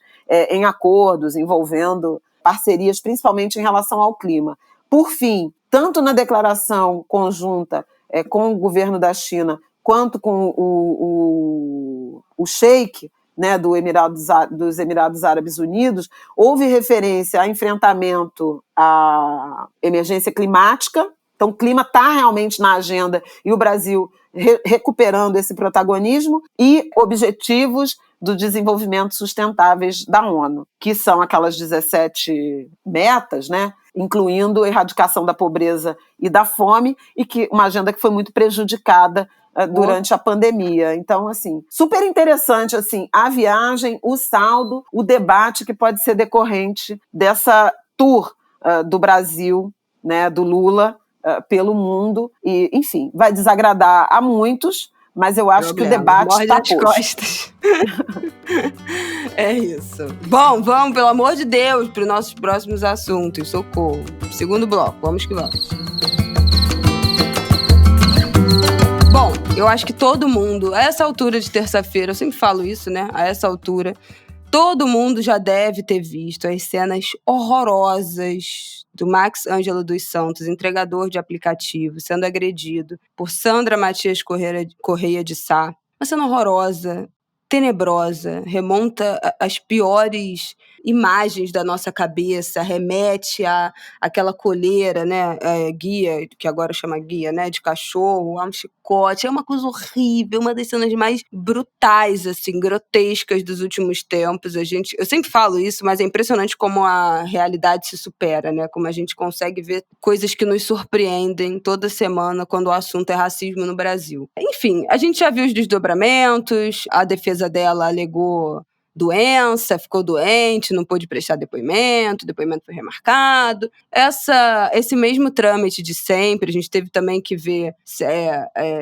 em acordos envolvendo parcerias, principalmente em relação ao clima. Por fim, tanto na declaração conjunta com o governo da China, quanto com o sheik, né, dos Emirados Árabes Unidos, houve referência a enfrentamento à emergência climática. Então, o clima está realmente na agenda e o Brasil recuperando esse protagonismo, e objetivos do desenvolvimento sustentáveis da ONU, que são aquelas 17 metas, né, incluindo a erradicação da pobreza e da fome, e que uma agenda que foi muito prejudicada durante a pandemia. Então, assim, super interessante assim, a viagem, o saldo, o debate que pode ser decorrente dessa tour do Brasil, né, do Lula, pelo mundo, e, enfim, vai desagradar a muitos, mas eu acho que o debate está posto. É isso. Bom, vamos, pelo amor de Deus, para os nossos próximos assuntos. Socorro. Segundo bloco, vamos que vamos. Bom, eu acho que todo mundo, a essa altura de terça-feira, eu sempre falo isso, né? A essa altura, Todo mundo já deve ter visto as cenas horrorosas do Max Ângelo dos Santos, entregador de aplicativo, sendo agredido por Sandra Matias Correia de Sá. Uma cena horrorosa, tenebrosa, remonta às piores imagens da nossa cabeça, remete àquela coleira, né, guia, que agora chama guia, né, de cachorro, a um chicote. É uma coisa horrível, uma das cenas mais brutais, assim, grotescas dos últimos tempos. Eu sempre falo isso, mas é impressionante como a realidade se supera, né, como a gente consegue ver coisas que nos surpreendem toda semana quando o assunto é racismo no Brasil. Enfim, a gente já viu os desdobramentos, a defesa dela alegou doença, ficou doente, não pôde prestar depoimento, o depoimento foi remarcado. Esse mesmo trâmite de sempre, a gente teve também que ver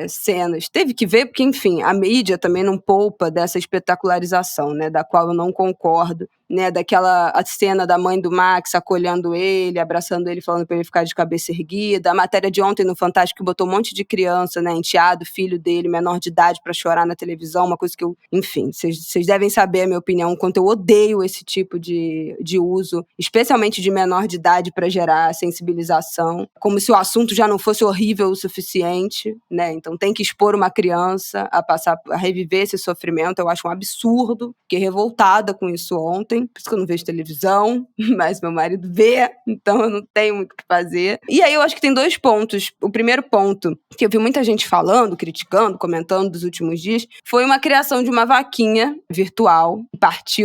cenas. Teve que ver porque, enfim, a mídia também não poupa dessa espetacularização, né, da qual eu não concordo, né, daquela cena da mãe do Max acolhendo ele, abraçando ele, falando para ele ficar de cabeça erguida. A matéria de ontem no Fantástico botou um monte de criança, né, enteado, filho dele, menor de idade, para chorar na televisão, uma coisa que eu, enfim, vocês devem saber a minha opinião, o quanto eu odeio esse tipo de uso, especialmente de menor de idade, para gerar sensibilização, como se o assunto já não fosse horrível o suficiente, né, então tem que expor uma criança a reviver esse sofrimento. Eu acho um absurdo, fiquei revoltada com isso ontem. Por isso que eu não vejo televisão, mas meu marido vê, então eu não tenho muito o que fazer. E aí eu acho que tem 2 pontos. O primeiro ponto, que eu vi muita gente falando, criticando, comentando dos últimos dias, foi uma criação de uma vaquinha virtual.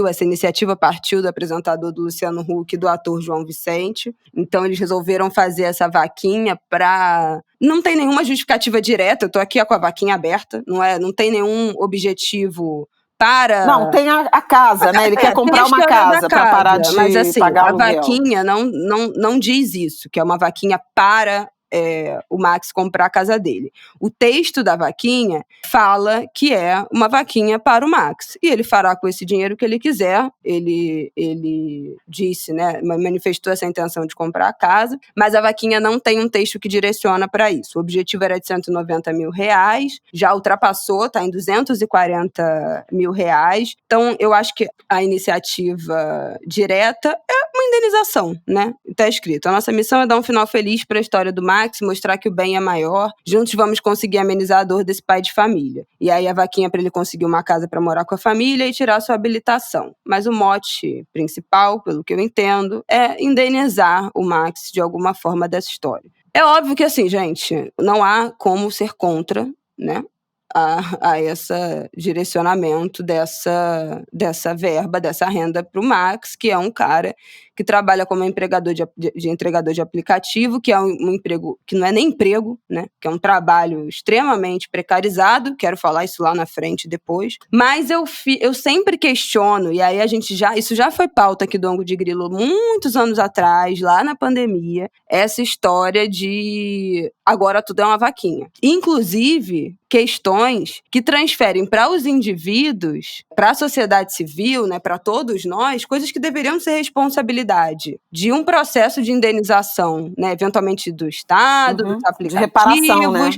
Essa iniciativa partiu do apresentador do Luciano Huck e do ator João Vicente. Então eles resolveram fazer essa vaquinha para... Não tem nenhuma justificativa direta, eu tô aqui com a vaquinha aberta, não tem nenhum objetivo... Não, tem a casa, né? Ele quer comprar uma casa para parar de mas, assim, pagar aluguel. A vaquinha não diz isso, que é uma vaquinha para o Max comprar a casa dele. O texto da vaquinha fala que é uma vaquinha para o Max. E ele fará com esse dinheiro o que ele quiser. Ele disse, né, manifestou essa intenção de comprar a casa, mas a vaquinha não tem um texto que direciona para isso. O objetivo era de R$190 mil, já ultrapassou, está em R$240 mil. Então, eu acho que a iniciativa direta é uma indenização, né? Está escrito: a nossa missão é dar um final feliz para a história do Max, mostrar que o bem é maior. Juntos vamos conseguir amenizar a dor desse pai de família. E aí a vaquinha para ele conseguir uma casa para morar com a família e tirar sua habilitação. Mas o mote principal, pelo que eu entendo, é indenizar o Max de alguma forma dessa história. É óbvio que, assim, gente, não há como ser contra, né, a esse direcionamento dessa verba, dessa renda para o Max, que é um cara que trabalha como entregador de aplicativo, que é um emprego que não é nem emprego, né? Que é um trabalho extremamente precarizado. Quero falar isso lá na frente depois. Mas eu sempre questiono, e aí isso já foi pauta aqui do Ângulo de Grilo muitos anos atrás, lá na pandemia, essa história de agora tudo é uma vaquinha. Inclusive, questões que transferem para os indivíduos, para a sociedade civil, né, para todos nós, coisas que deveriam ser responsabilidade de um processo de indenização, né, eventualmente do Estado, dos aplicativos, de reparação, né,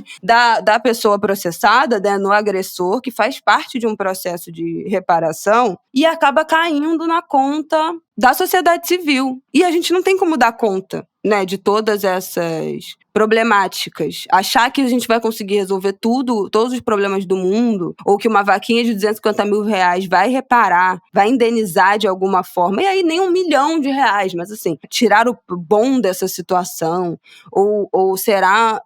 da pessoa processada, né, no agressor, que faz parte de um processo de reparação e acaba caindo na conta da sociedade civil. E a gente não tem como dar conta, né, de todas essas problemáticas. Achar que a gente vai conseguir resolver todos os problemas do mundo, ou que uma vaquinha de R$250 mil vai reparar, vai indenizar de alguma forma, e aí nem R$1 milhão, mas assim, tirar o bom dessa situação, ou será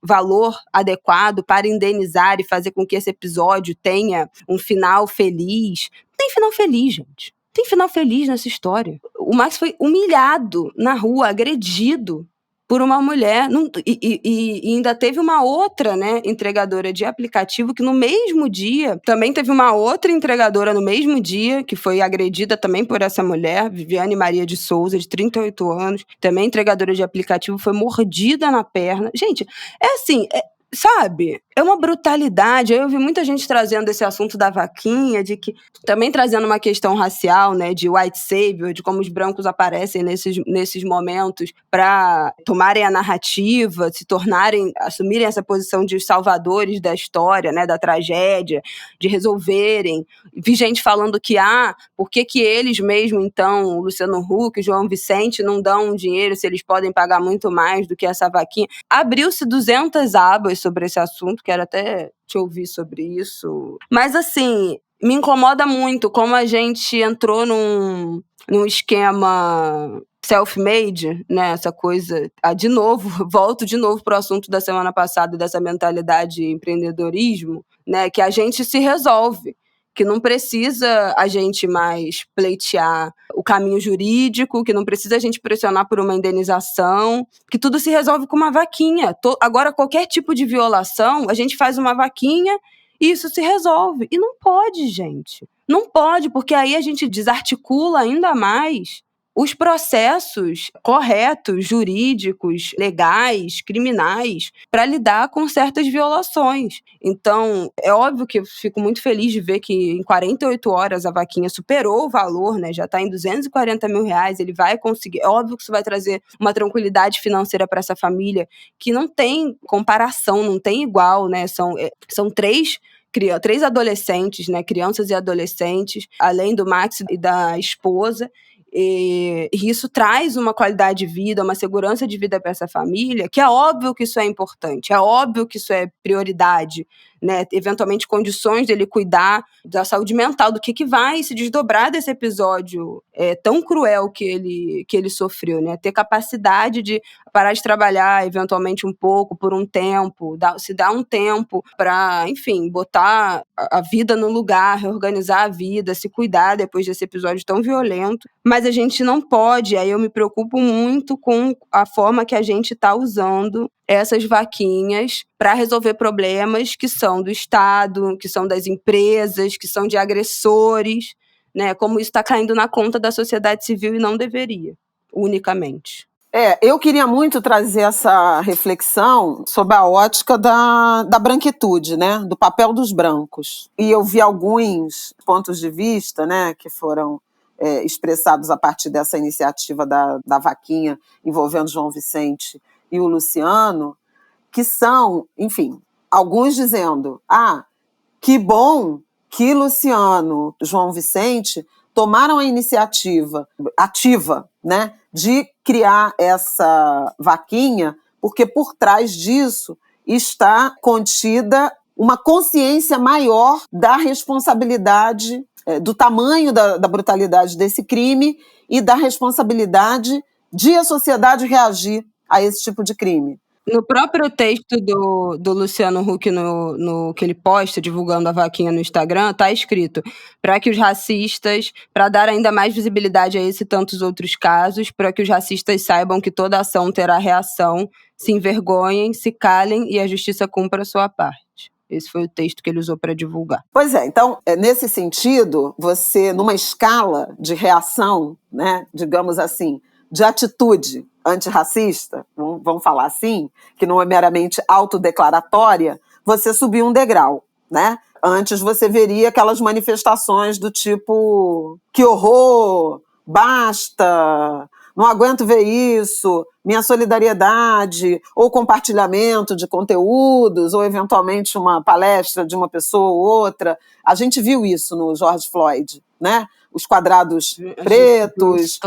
valor adequado para indenizar e fazer com que esse episódio tenha um final feliz. Não tem final feliz, gente. Tem final feliz nessa história. O Max foi humilhado na rua, agredido por uma mulher, e ainda teve uma outra, né, entregadora de aplicativo que no mesmo dia, também teve uma outra entregadora no mesmo dia, que foi agredida também por essa mulher, Viviane Maria de Souza, de 38 anos, também entregadora de aplicativo, foi mordida na perna. Gente, é assim, sabe, é uma brutalidade. Aí eu vi muita gente trazendo esse assunto da vaquinha, de que também trazendo uma questão racial, né, de white savior, de como os brancos aparecem nesses momentos para tomarem a narrativa, assumirem essa posição de salvadores da história, né, da tragédia, de resolverem. Vi gente falando que, por que eles mesmo, então, o Luciano Huck, o João Vicente, não dão dinheiro se eles podem pagar muito mais do que essa vaquinha? Abriu-se 200 abas sobre esse assunto, quero até te ouvir sobre isso. Mas, assim, me incomoda muito como a gente entrou num esquema self-made, né, essa coisa, volto de novo pro assunto da semana passada, dessa mentalidade de empreendedorismo, né, que a gente se resolve, que não precisa a gente mais pleitear o caminho jurídico, que não precisa a gente pressionar por uma indenização, que tudo se resolve com uma vaquinha. Agora, qualquer tipo de violação, a gente faz uma vaquinha e isso se resolve. E não pode, gente. Não pode, porque aí a gente desarticula ainda mais os processos corretos, jurídicos, legais, criminais, para lidar com certas violações. Então, é óbvio que eu fico muito feliz de ver que em 48 horas a vaquinha superou o valor, né? Já está em R$240 mil, ele vai conseguir. É óbvio que isso vai trazer uma tranquilidade financeira para essa família que não tem comparação, não tem igual, né? São três adolescentes, né? Crianças e adolescentes, além do Max e da esposa. E isso traz uma qualidade de vida, uma segurança de vida para essa família, que é óbvio que isso é importante, é óbvio que isso é prioridade, né? Eventualmente condições dele cuidar da saúde mental, do que vai se desdobrar desse episódio tão cruel que ele sofreu, né? Ter capacidade de parar de trabalhar eventualmente um pouco, por um tempo, se dar um tempo para, enfim, botar a vida no lugar, reorganizar a vida, se cuidar depois desse episódio tão violento. Mas a gente não pode, aí eu me preocupo muito com a forma que a gente está usando essas vaquinhas para resolver problemas que são do Estado, que são das empresas, que são de agressores, né? Como isso está caindo na conta da sociedade civil e não deveria, unicamente. Eu queria muito trazer essa reflexão sob a ótica da branquitude, né? Do papel dos brancos. E eu vi alguns pontos de vista, né, que foram expressados a partir dessa iniciativa da vaquinha envolvendo João Vicente e o Luciano, que são, enfim, alguns dizendo, que bom que Luciano, João Vicente tomaram a iniciativa ativa, né, de criar essa vaquinha, porque por trás disso está contida uma consciência maior da responsabilidade, do tamanho da brutalidade desse crime e da responsabilidade de a sociedade reagir a esse tipo de crime. No próprio texto do Luciano Huck, no que ele posta, divulgando a vaquinha no Instagram, tá escrito: para que os racistas, para dar ainda mais visibilidade a esse e tantos outros casos, para que os racistas saibam que toda ação terá reação, se envergonhem, se calem e a justiça cumpra a sua parte. Esse foi o texto que ele usou para divulgar. Pois é, então, nesse sentido, você, numa escala de reação, né, digamos assim, de atitude antirracista, vamos falar assim, que não é meramente autodeclaratória, você subiu um degrau, né? Antes você veria aquelas manifestações do tipo, que horror, basta, não aguento ver isso, minha solidariedade, ou compartilhamento de conteúdos, ou eventualmente uma palestra de uma pessoa ou outra. A gente viu isso no George Floyd, né? Os quadrados pretos,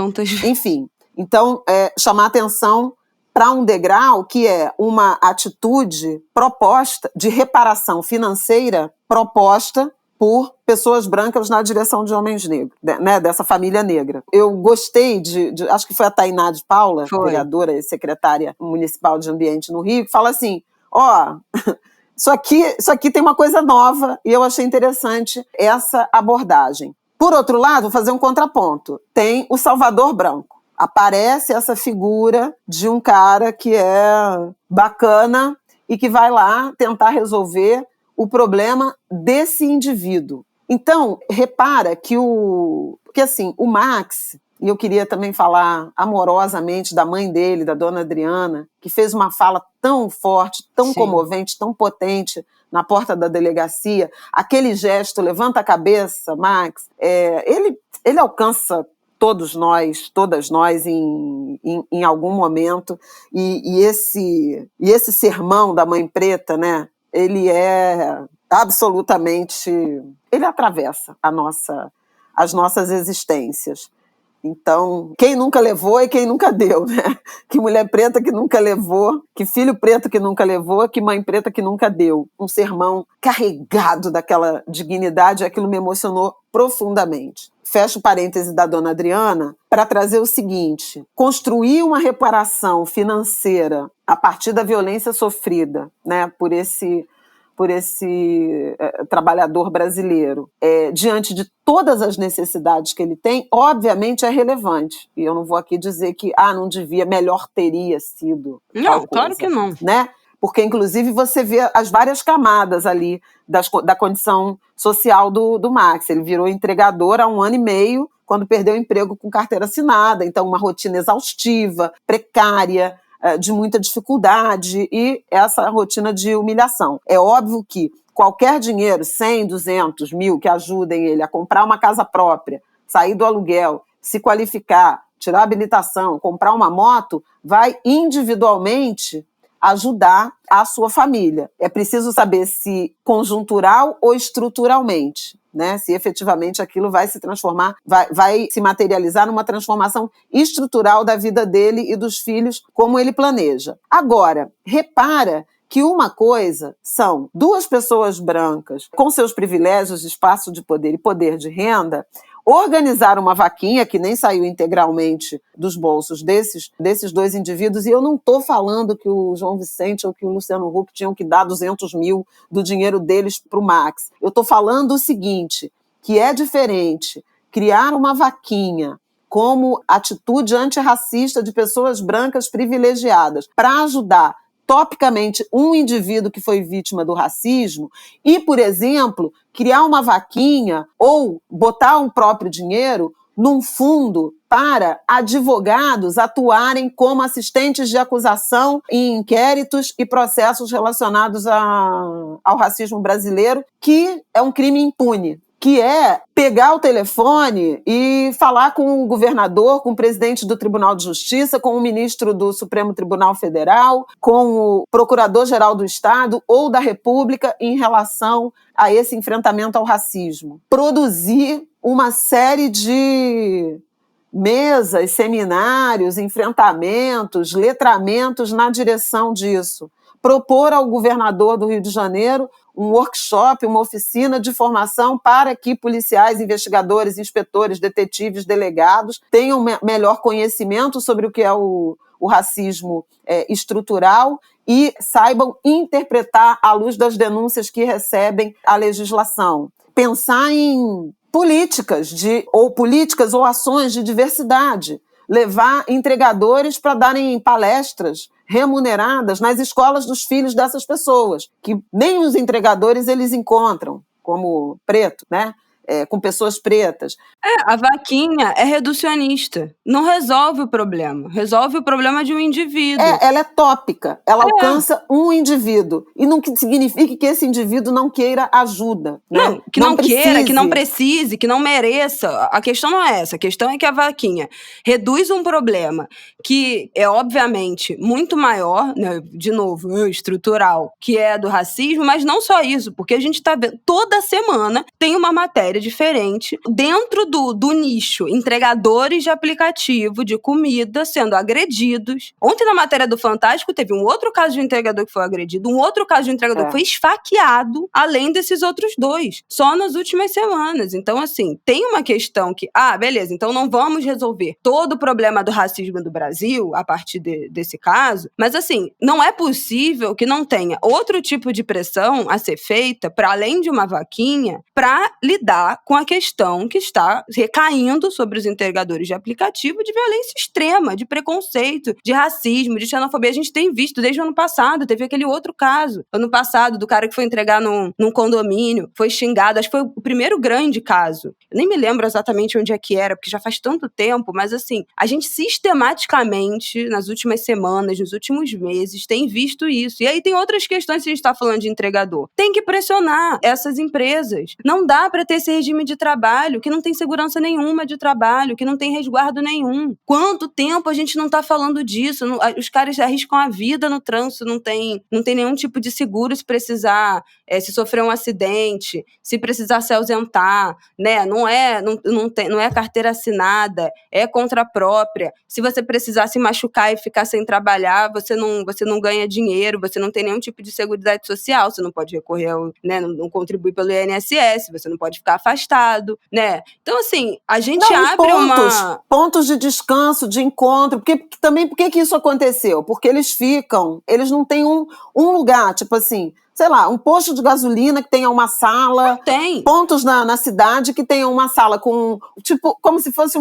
enfim. Então, chamar atenção para um degrau que é uma atitude proposta de reparação financeira proposta por pessoas brancas na direção de homens negros, né, dessa família negra. Eu gostei acho que foi a Tainá de Paula, vereadora e secretária municipal de ambiente no Rio, que fala assim, isso aqui tem uma coisa nova e eu achei interessante essa abordagem. Por outro lado, vou fazer um contraponto. Tem o Salvador Branco. Aparece essa figura de um cara que é bacana e que vai lá tentar resolver o problema desse indivíduo. Então, repara que o Max, E eu queria também falar amorosamente da mãe dele, da dona Adriana, que fez uma fala tão forte, tão comovente, tão potente na porta da delegacia. Aquele gesto, levanta a cabeça, Max, ele alcança todos nós, todas nós em algum momento, e esse sermão da Mãe Preta, né, ele é absolutamente, ele atravessa as nossas existências. Então, quem nunca levou e quem nunca deu, né? Que mulher preta que nunca levou, que filho preto que nunca levou, que mãe preta que nunca deu. Um sermão carregado daquela dignidade, aquilo me emocionou profundamente. Fecho o parêntese da dona Adriana para trazer o seguinte: construir uma reparação financeira a partir da violência sofrida, né, por esse trabalhador brasileiro, diante de todas as necessidades que ele tem, obviamente é relevante. E eu não vou aqui dizer que não devia, melhor teria sido. Não, claro que não. Né? Porque, inclusive, você vê as várias camadas ali da condição social do Max. Ele virou entregador há 1 ano e meio, quando perdeu o emprego com carteira assinada. Então, uma rotina exaustiva, precária, de muita dificuldade, e essa rotina de humilhação. É óbvio que qualquer dinheiro, 100, 200, 1.000, que ajudem ele a comprar uma casa própria, sair do aluguel, se qualificar, tirar a habilitação, comprar uma moto, vai individualmente ajudar a sua família. É preciso saber se conjuntural ou estruturalmente, né? Se efetivamente aquilo vai se transformar, vai se materializar numa transformação estrutural da vida dele e dos filhos, como ele planeja. Agora, repara que uma coisa são 2 pessoas brancas com seus privilégios, espaço de poder e poder de renda, organizar uma vaquinha que nem saiu integralmente dos bolsos desses 2 indivíduos, e eu não estou falando que o João Vicente ou que o Luciano Huck tinham que dar 200 mil do dinheiro deles para o Max. Eu estou falando o seguinte, que é diferente criar uma vaquinha como atitude antirracista de pessoas brancas privilegiadas para ajudar topicamente um indivíduo que foi vítima do racismo e, por exemplo, criar uma vaquinha ou botar um próprio dinheiro num fundo para advogados atuarem como assistentes de acusação em inquéritos e processos relacionados ao racismo brasileiro, que é um crime impune, que é pegar o telefone e falar com o governador, com o presidente do Tribunal de Justiça, com o ministro do Supremo Tribunal Federal, com o procurador-geral do Estado ou da República em relação a esse enfrentamento ao racismo. Produzir uma série de mesas, seminários, enfrentamentos, letramentos na direção disso. Propor ao governador do Rio de Janeiro um workshop, uma oficina de formação para que policiais, investigadores, inspetores, detetives, delegados tenham melhor conhecimento sobre o que é o racismo estrutural e saibam interpretar à luz das denúncias que recebem a legislação. Pensar em políticas ou ações de diversidade, levar entregadores para darem palestras remuneradas nas escolas dos filhos dessas pessoas, que nem os entregadores eles encontram como preto, né? Com pessoas pretas. A vaquinha é reducionista, não resolve o problema, resolve o problema de um indivíduo. Ela é tópica, ela alcança um indivíduo, e não significa que esse indivíduo não queira ajuda. Né? Não, que não queira, que não precise, que não mereça. A questão não é essa, a questão é que a vaquinha reduz um problema que é obviamente muito maior, né, de novo, estrutural, que é do racismo, mas não só isso, porque a gente está vendo, toda semana tem uma matéria diferente dentro do nicho, entregadores de aplicativo de comida sendo agredidos. Ontem na matéria do Fantástico teve um outro caso de entregador que foi agredido, um outro caso de entregador que foi esfaqueado, além desses outros 2, só nas últimas semanas. Então, assim, tem uma questão que, beleza, então não vamos resolver todo o problema do racismo do Brasil a partir desse caso, mas assim, não é possível que não tenha outro tipo de pressão a ser feita, para além de uma vaquinha, para lidar lidar com a questão que está recaindo sobre os entregadores de aplicativo de violência extrema, de preconceito, de racismo, de xenofobia. A gente tem visto desde o ano passado, teve aquele outro caso, ano passado, do cara que foi entregar num condomínio, foi xingado, acho que foi o primeiro grande caso. Eu nem me lembro exatamente onde é que era, porque já faz tanto tempo, mas assim, a gente sistematicamente, nas últimas semanas, nos últimos meses, tem visto isso. E aí tem outras questões se a gente está falando de entregador. Tem que pressionar essas empresas. Não dá para ter esse regime de trabalho que não tem segurança nenhuma de trabalho, que não tem resguardo nenhum. Quanto tempo a gente não está falando disso? Os caras arriscam a vida no trânsito, não tem nenhum tipo de seguro se precisar, se sofrer um acidente, se precisar se ausentar, né? Não é carteira assinada, é contra própria. Se você precisar se machucar e ficar sem trabalhar, você não ganha dinheiro, você não tem nenhum tipo de seguridade social, você não pode recorrer né, não contribui pelo INSS, você não pode ficar afastado, né? Então, assim, a gente abre pontos de descanso, de encontro, por que isso aconteceu? Porque eles não têm um lugar, tipo assim, sei lá, um posto de gasolina que tenha uma sala. Não tem. Pontos na cidade que tenham uma sala com, tipo, como se fosse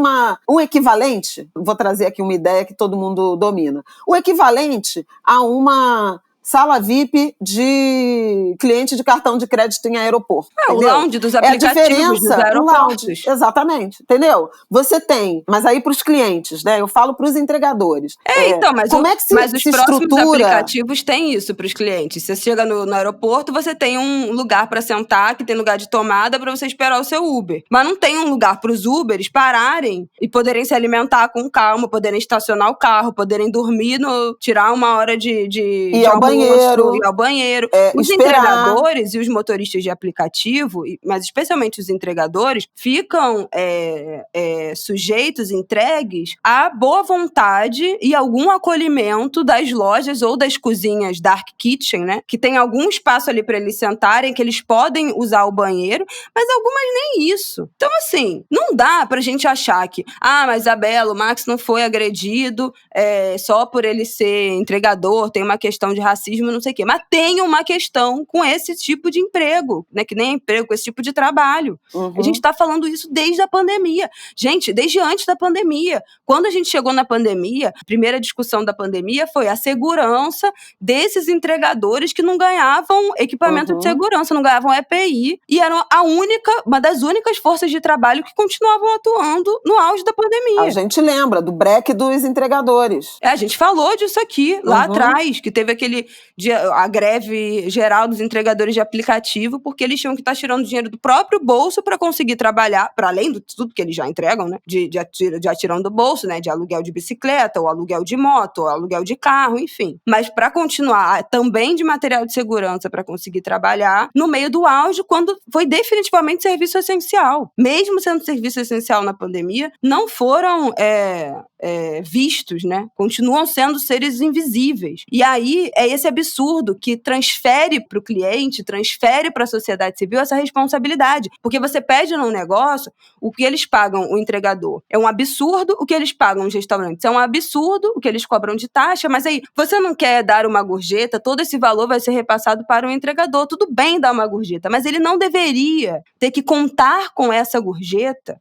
um equivalente. Vou trazer aqui uma ideia que todo mundo domina. O equivalente a uma sala VIP de cliente de cartão de crédito em aeroporto. O lounge dos aplicativos dos aeroportos. Lounge, exatamente, entendeu? Você tem, mas aí para os clientes, né? Eu falo para os entregadores. Então, mas os se próximos estrutura? aplicativos têm isso para os clientes. Você chega no aeroporto, você tem um lugar para sentar, que tem lugar de tomada para você esperar o seu Uber. Mas não tem um lugar para os Ubers pararem e poderem se alimentar com calma, poderem estacionar o carro, poderem dormir, tirar uma hora de ir ao banheiro. Ir ao banheiro. Os esperar. Entregadores e os motoristas de aplicativo, mas especialmente os entregadores, ficam sujeitos, entregues à boa vontade e algum acolhimento das lojas ou das cozinhas dark kitchen, né? Que tem algum espaço ali para eles sentarem, que eles podem usar o banheiro, mas algumas nem isso. Então, assim, não dá pra gente achar que, mas Isabela, o Max não foi agredido só por ele ser entregador, tem uma questão de racismo, não sei o quê. Mas tem uma questão com esse tipo de emprego, né? Que nem emprego, com esse tipo de trabalho. Uhum. A gente tá falando isso desde a pandemia. Gente, desde antes da pandemia. Quando a gente chegou na pandemia, a primeira discussão da pandemia foi a segurança desses entregadores que não ganhavam equipamento de segurança, não ganhavam EPI, e eram uma das únicas forças de trabalho que continuavam atuando no auge da pandemia. A gente lembra do break dos entregadores. A gente falou disso aqui, lá atrás, que teve a greve geral dos entregadores de aplicativo, porque eles tinham que estar tirando dinheiro do próprio bolso para conseguir trabalhar, para além de tudo que eles já entregam, né? De atirando do bolso, né? De aluguel de bicicleta, ou aluguel de moto, ou aluguel de carro, enfim. Mas para continuar também de material de segurança para conseguir trabalhar no meio do auge, quando foi definitivamente serviço essencial. Mesmo sendo serviço essencial na pandemia, não foram vistos, né? Continuam sendo seres invisíveis. E aí é esse absurdo que transfere para o cliente, transfere para a sociedade civil essa responsabilidade. Porque você pede num negócio, o que eles pagam o entregador é um absurdo, o que eles pagam os restaurantes é um absurdo, o que eles cobram de taxa, mas aí você não quer dar uma gorjeta, todo esse valor vai ser repassado para o entregador. Tudo bem dar uma gorjeta, mas ele não deveria ter que contar com essa gorjeta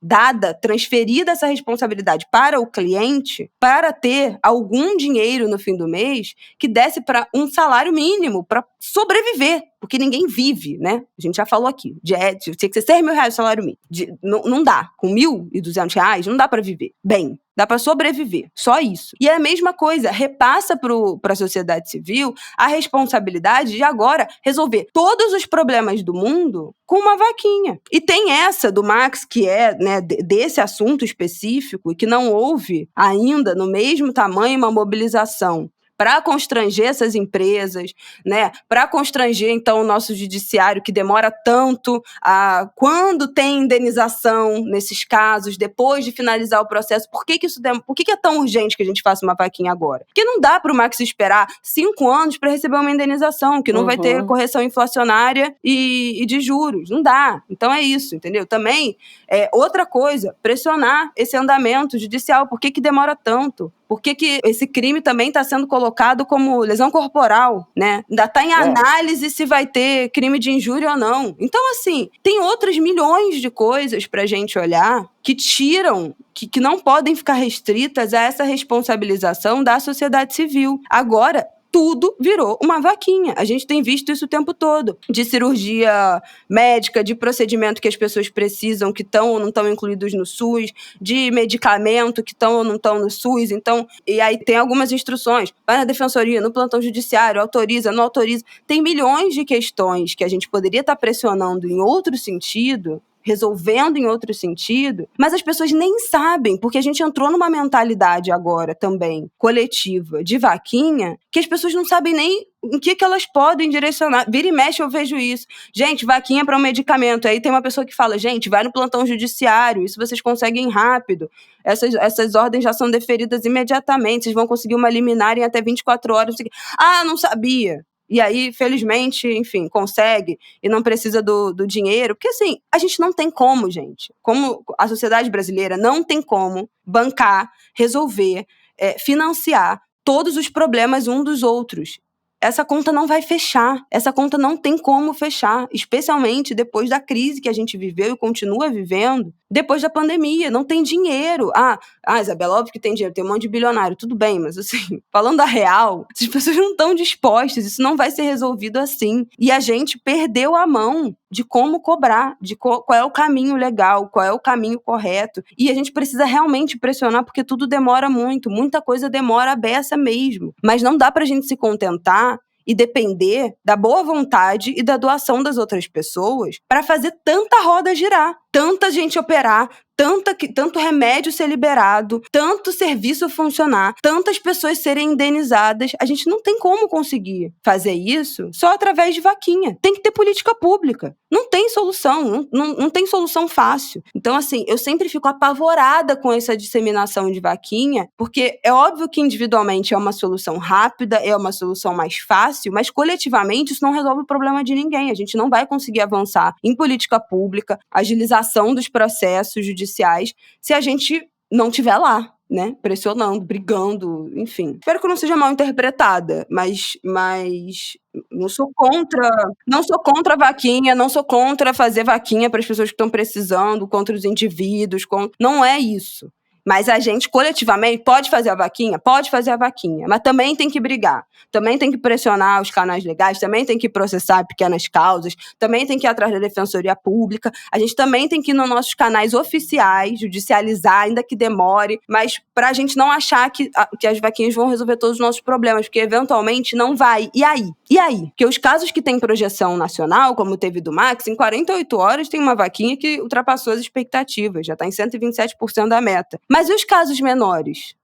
transferida essa responsabilidade para o cliente, para ter algum dinheiro no fim do mês que desse para um salário mínimo para sobreviver, porque ninguém vive, né? A gente já falou aqui, tinha que ser 6 mil reais o salário mínimo. Não dá. Com 1.200 reais, não dá para viver bem. Dá para sobreviver, só isso. E é a mesma coisa, repassa para a sociedade civil a responsabilidade de agora resolver todos os problemas do mundo com uma vaquinha. E tem essa do Max, que é, né, desse assunto específico, e que não houve ainda no mesmo tamanho uma mobilização para constranger essas empresas, né? Para constranger, então, o nosso judiciário, que demora tanto, quando tem indenização nesses casos, depois de finalizar o processo, por que é tão urgente que a gente faça uma vaquinha agora? Porque não dá para o Max esperar 5 anos para receber uma indenização, que não vai ter correção inflacionária e de juros. Não dá. Então é isso, entendeu? Também, outra coisa, pressionar esse andamento judicial. Por que demora tanto? Por que esse crime também está sendo colocado como lesão corporal, né? Ainda está em análise se vai ter crime de injúria ou não. Então, assim, tem outras milhões de coisas para a gente olhar que tiram, que não podem ficar restritas a essa responsabilização da sociedade civil. Agora, tudo virou uma vaquinha. A gente tem visto isso o tempo todo. De cirurgia médica, de procedimento que as pessoas precisam, que estão ou não estão incluídos no SUS, de medicamento que estão ou não estão no SUS. Então, e aí tem algumas instruções. Vai na defensoria, no plantão judiciário, autoriza, não autoriza. Tem milhões de questões que a gente poderia estar pressionando em outro sentido, resolvendo em outro sentido, mas as pessoas nem sabem, porque a gente entrou numa mentalidade agora também, coletiva, de vaquinha, que as pessoas não sabem nem em que elas podem direcionar. Vira e mexe eu vejo isso. Gente, vaquinha para um medicamento. Aí tem uma pessoa que fala, gente, vai no plantão judiciário, isso vocês conseguem rápido. Essas ordens já são deferidas imediatamente, vocês vão conseguir uma liminar em até 24 horas. Ah, não sabia. E aí, felizmente, enfim, consegue e não precisa do dinheiro. Porque, assim, a gente não tem como, gente. Como a sociedade brasileira não tem como bancar, resolver, financiar todos os problemas um dos outros. Essa conta não vai fechar. Essa conta não tem como fechar. Especialmente depois da crise que a gente viveu e continua vivendo. Depois da pandemia. Não tem dinheiro. Isabela, óbvio que tem dinheiro. Tem um monte de bilionário. Tudo bem, mas assim, falando a real, as pessoas não estão dispostas. Isso não vai ser resolvido assim. E a gente perdeu a mão de como cobrar, de qual é o caminho legal, qual é o caminho correto. E a gente precisa realmente pressionar, porque tudo demora muito. Muita coisa demora a beça mesmo. Mas não dá pra gente se contentar e depender da boa vontade e da doação das outras pessoas para fazer tanta roda girar, tanta gente operar, tanto remédio ser liberado, tanto serviço funcionar, tantas pessoas serem indenizadas. A gente não tem como conseguir fazer isso só através de vaquinha. Tem que ter política pública. Não tem solução, não tem solução fácil. Então, assim, eu sempre fico apavorada com essa disseminação de vaquinha, porque é óbvio que individualmente é uma solução rápida, é uma solução mais fácil, mas coletivamente isso não resolve o problema de ninguém. A gente não vai conseguir avançar em política pública, agilização dos processos judiciais, se a gente não estiver lá, né, pressionando, brigando, enfim. Espero que eu não seja mal interpretada, mas não sou contra a vaquinha, não sou contra fazer vaquinha para as pessoas que estão precisando, contra os indivíduos, não é isso. Mas a gente, coletivamente, pode fazer a vaquinha? Pode fazer a vaquinha. Mas também tem que brigar. Também tem que pressionar os canais legais. Também tem que processar pequenas causas. Também tem que ir atrás da defensoria pública. A gente também tem que ir nos nossos canais oficiais, judicializar, ainda que demore. Mas pra gente não achar que as vaquinhas vão resolver todos os nossos problemas. Porque, eventualmente, não vai. E aí? Porque os casos que têm projeção nacional, como teve do Max, em 48 horas tem uma vaquinha que ultrapassou as expectativas. Já está em 127% da meta. Mas e os casos menores?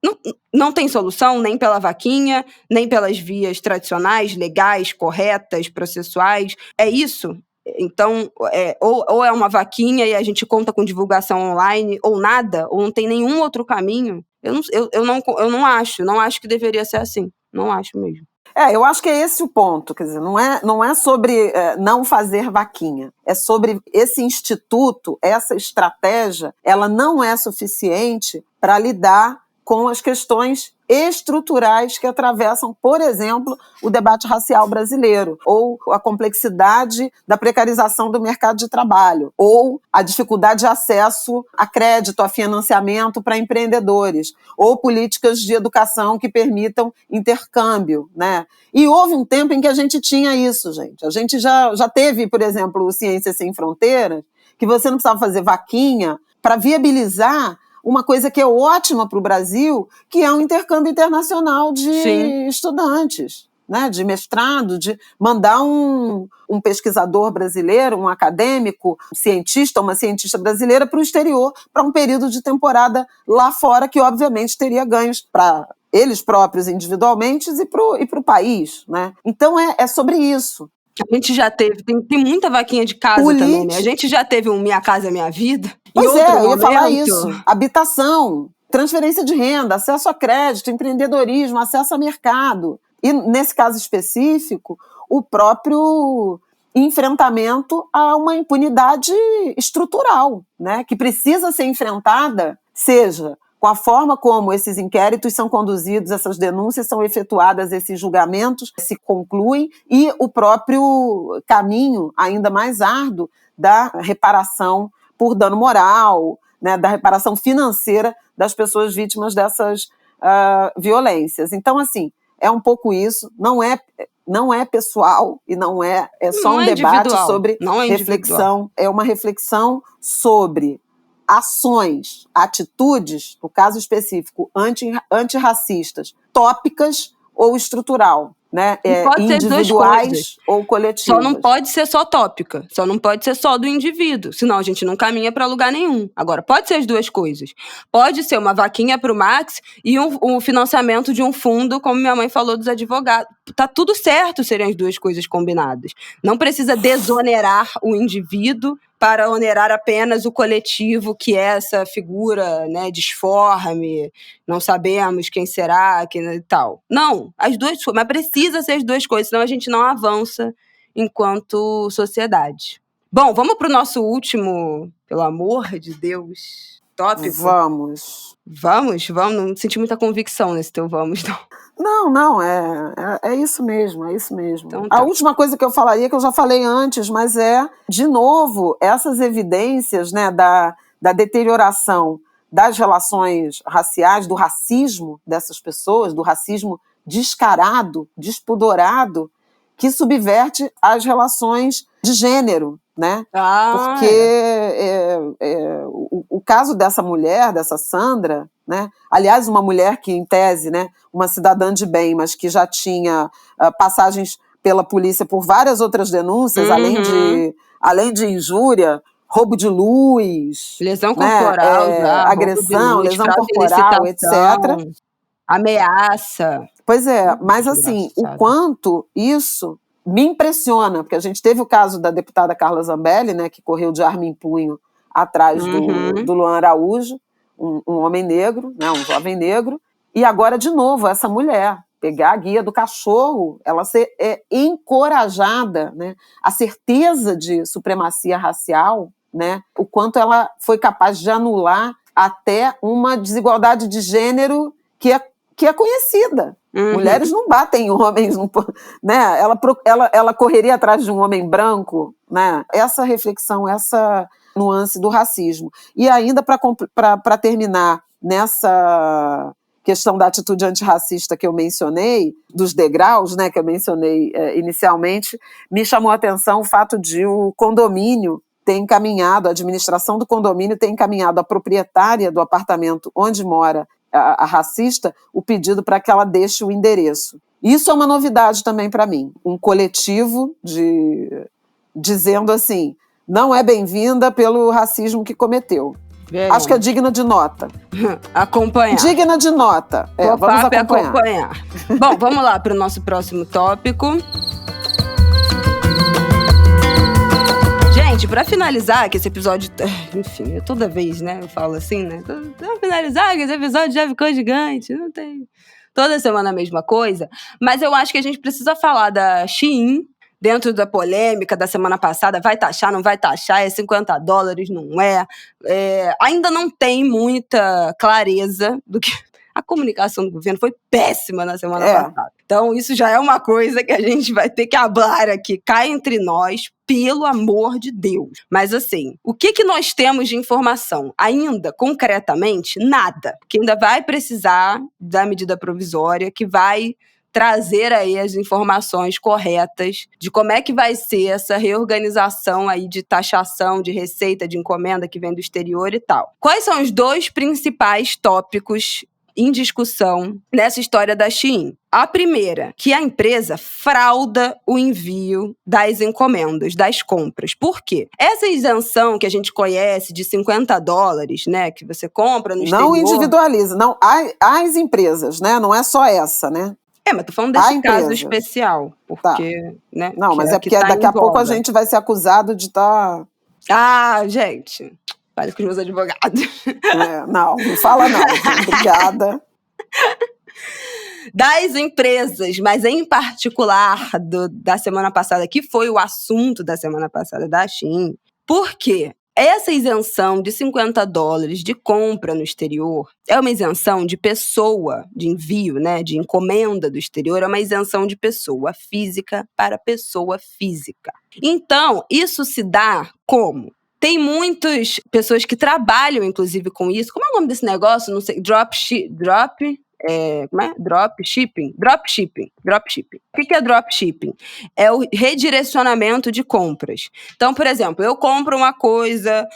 Não tem solução nem pela vaquinha, nem pelas vias tradicionais, legais, corretas, processuais. É isso? Então, ou é uma vaquinha e a gente conta com divulgação online, ou nada, ou não tem nenhum outro caminho. Eu não acho que deveria ser assim. Não acho mesmo. Eu acho que é esse o ponto, quer dizer, não é sobre não fazer vaquinha, é sobre esse instituto, essa estratégia, ela não é suficiente para lidar com as questões estruturais que atravessam, por exemplo, o debate racial brasileiro, ou a complexidade da precarização do mercado de trabalho, ou a dificuldade de acesso a crédito, a financiamento para empreendedores, ou políticas de educação que permitam intercâmbio, né? E houve um tempo em que a gente tinha isso, gente. A gente já teve, por exemplo, o Ciências Sem Fronteiras, que você não precisava fazer vaquinha para viabilizar uma coisa que é ótima para o Brasil, que é um intercâmbio internacional de estudantes, né, de mestrado, de mandar um pesquisador brasileiro, um acadêmico, uma cientista brasileira para o exterior, para um período de temporada lá fora, que obviamente teria ganhos para eles próprios individualmente e para o país, né? Então é sobre isso. A gente já teve, tem muita vaquinha de casa também, né? A gente já teve um Minha Casa Minha Vida. Pois eu ia falar isso. Habitação, transferência de renda, acesso a crédito, empreendedorismo, acesso a mercado. E, nesse caso específico, o próprio enfrentamento a uma impunidade estrutural, né? Que precisa ser enfrentada, seja com a forma como esses inquéritos são conduzidos, essas denúncias são efetuadas, esses julgamentos se concluem, e o próprio caminho ainda mais árduo da reparação por dano moral, né, da reparação financeira das pessoas vítimas dessas violências. Então, assim, é um pouco isso, não é pessoal e não é só um debate sobre reflexão, é uma reflexão sobre ações, atitudes, no caso específico, antirracistas, tópicas ou estrutural, né? Individuais ou coletivas. Só não pode ser só tópica, só não pode ser só do indivíduo, senão a gente não caminha para lugar nenhum. Agora, pode ser as duas coisas. Pode ser uma vaquinha para o Max e um financiamento de um fundo, como minha mãe falou, dos advogados. Tá tudo certo serem as duas coisas combinadas. Não precisa desonerar o indivíduo para onerar apenas o coletivo, que é essa figura, né, disforme, não sabemos quem será, e tal. Não, as duas coisas, mas precisa ser as duas coisas, senão a gente não avança enquanto sociedade. Bom, vamos para o nosso último, pelo amor de Deus, tópico? Vamos, não senti muita convicção nesse teu vamos, não. Não, é isso mesmo, Então, tá. A última coisa que eu falaria, que eu já falei antes, mas de novo, essas evidências, né, da deterioração das relações raciais, do racismo dessas pessoas, do racismo descarado, despudorado, que subverte as relações de gênero, né? Porque o caso dessa mulher, dessa Sandra, né? Aliás, uma mulher que, em tese, né, uma cidadã de bem, mas que já tinha passagens pela polícia por várias outras denúncias, além de injúria, roubo de luz, lesão corporal, agressão, lesão corporal, etc. Ameaça. Pois é, mas assim, o quanto isso me impressiona, porque a gente teve o caso da deputada Carla Zambelli, né, que correu de arma em punho atrás do Luan Araújo, um homem negro, né, um jovem negro, e agora, de novo, essa mulher pegar a guia do cachorro, ela ser encorajada, né, a certeza de supremacia racial, né, o quanto ela foi capaz de anular até uma desigualdade de gênero que é conhecida. Mulheres não batem em homens, né? Ela correria atrás de um homem branco, né? Essa reflexão, essa nuance do racismo. E ainda, para terminar nessa questão da atitude antirracista que eu mencionei, dos degraus, né, que eu mencionei inicialmente, me chamou a atenção o fato de o condomínio ter encaminhado, a administração do condomínio ter encaminhado à proprietária do apartamento onde mora a racista, o pedido para que ela deixe o endereço. Isso é uma novidade também para mim. Um coletivo dizendo assim, não é bem-vinda pelo racismo que cometeu. Bem, acho que é digna de nota. Acompanhar. Digna de nota. Vamos acompanhar. Bom, vamos lá para o nosso próximo tópico. Gente, pra finalizar, que esse episódio... Enfim, toda vez, né, eu falo assim, né? Pra finalizar, que esse episódio já ficou gigante. Não tem... Toda semana a mesma coisa. Mas eu acho que a gente precisa falar da Shein, dentro da polêmica da semana passada. Vai taxar, não vai taxar? É $50, não é? Ainda não tem muita clareza do que... A comunicação do governo foi péssima na semana passada. Então, isso já é uma coisa que a gente vai ter que falar aqui. Cá entre nós, pelo amor de Deus. Mas, assim, o que nós temos de informação? Ainda, concretamente, nada. Que ainda vai precisar da medida provisória, que vai trazer aí as informações corretas de como é que vai ser essa reorganização aí de taxação, de receita, de encomenda que vem do exterior e tal. Quais são os 2 principais tópicos em discussão nessa história da Shein? A primeira, que a empresa frauda o envio das encomendas, das compras. Por quê? Essa isenção que a gente conhece de $50, né, que você compra no exterior... Não individualiza, não. As empresas, né? Não é só essa, né? Mas tô falando desse caso especial, porque... Né, não, mas porque daqui a pouco a gente vai ser acusado de estar... gente... Fale com os meus advogados. Não fala não. Obrigada. Das empresas, mas em particular da semana passada, que foi o assunto da semana passada da Shein. Por quê? Essa isenção de $50 de compra no exterior é uma isenção de pessoa, de envio, né, de encomenda do exterior, é uma isenção de pessoa física para pessoa física. Então, isso se dá como? Tem muitas pessoas que trabalham, inclusive, com isso. Como é o nome desse negócio? Não sei. Dropshipping. Dropshipping. O que é dropshipping? É o redirecionamento de compras. Então, por exemplo, eu compro uma coisa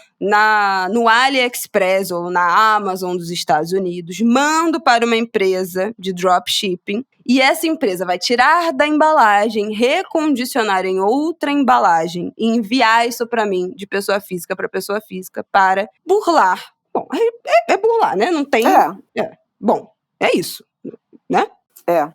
no AliExpress ou na Amazon dos Estados Unidos, mando para uma empresa de dropshipping e essa empresa vai tirar da embalagem, recondicionar em outra embalagem e enviar isso para mim, de pessoa física para pessoa física, para burlar. Bom, é burlar, né? Não tem... Bom, é isso, né?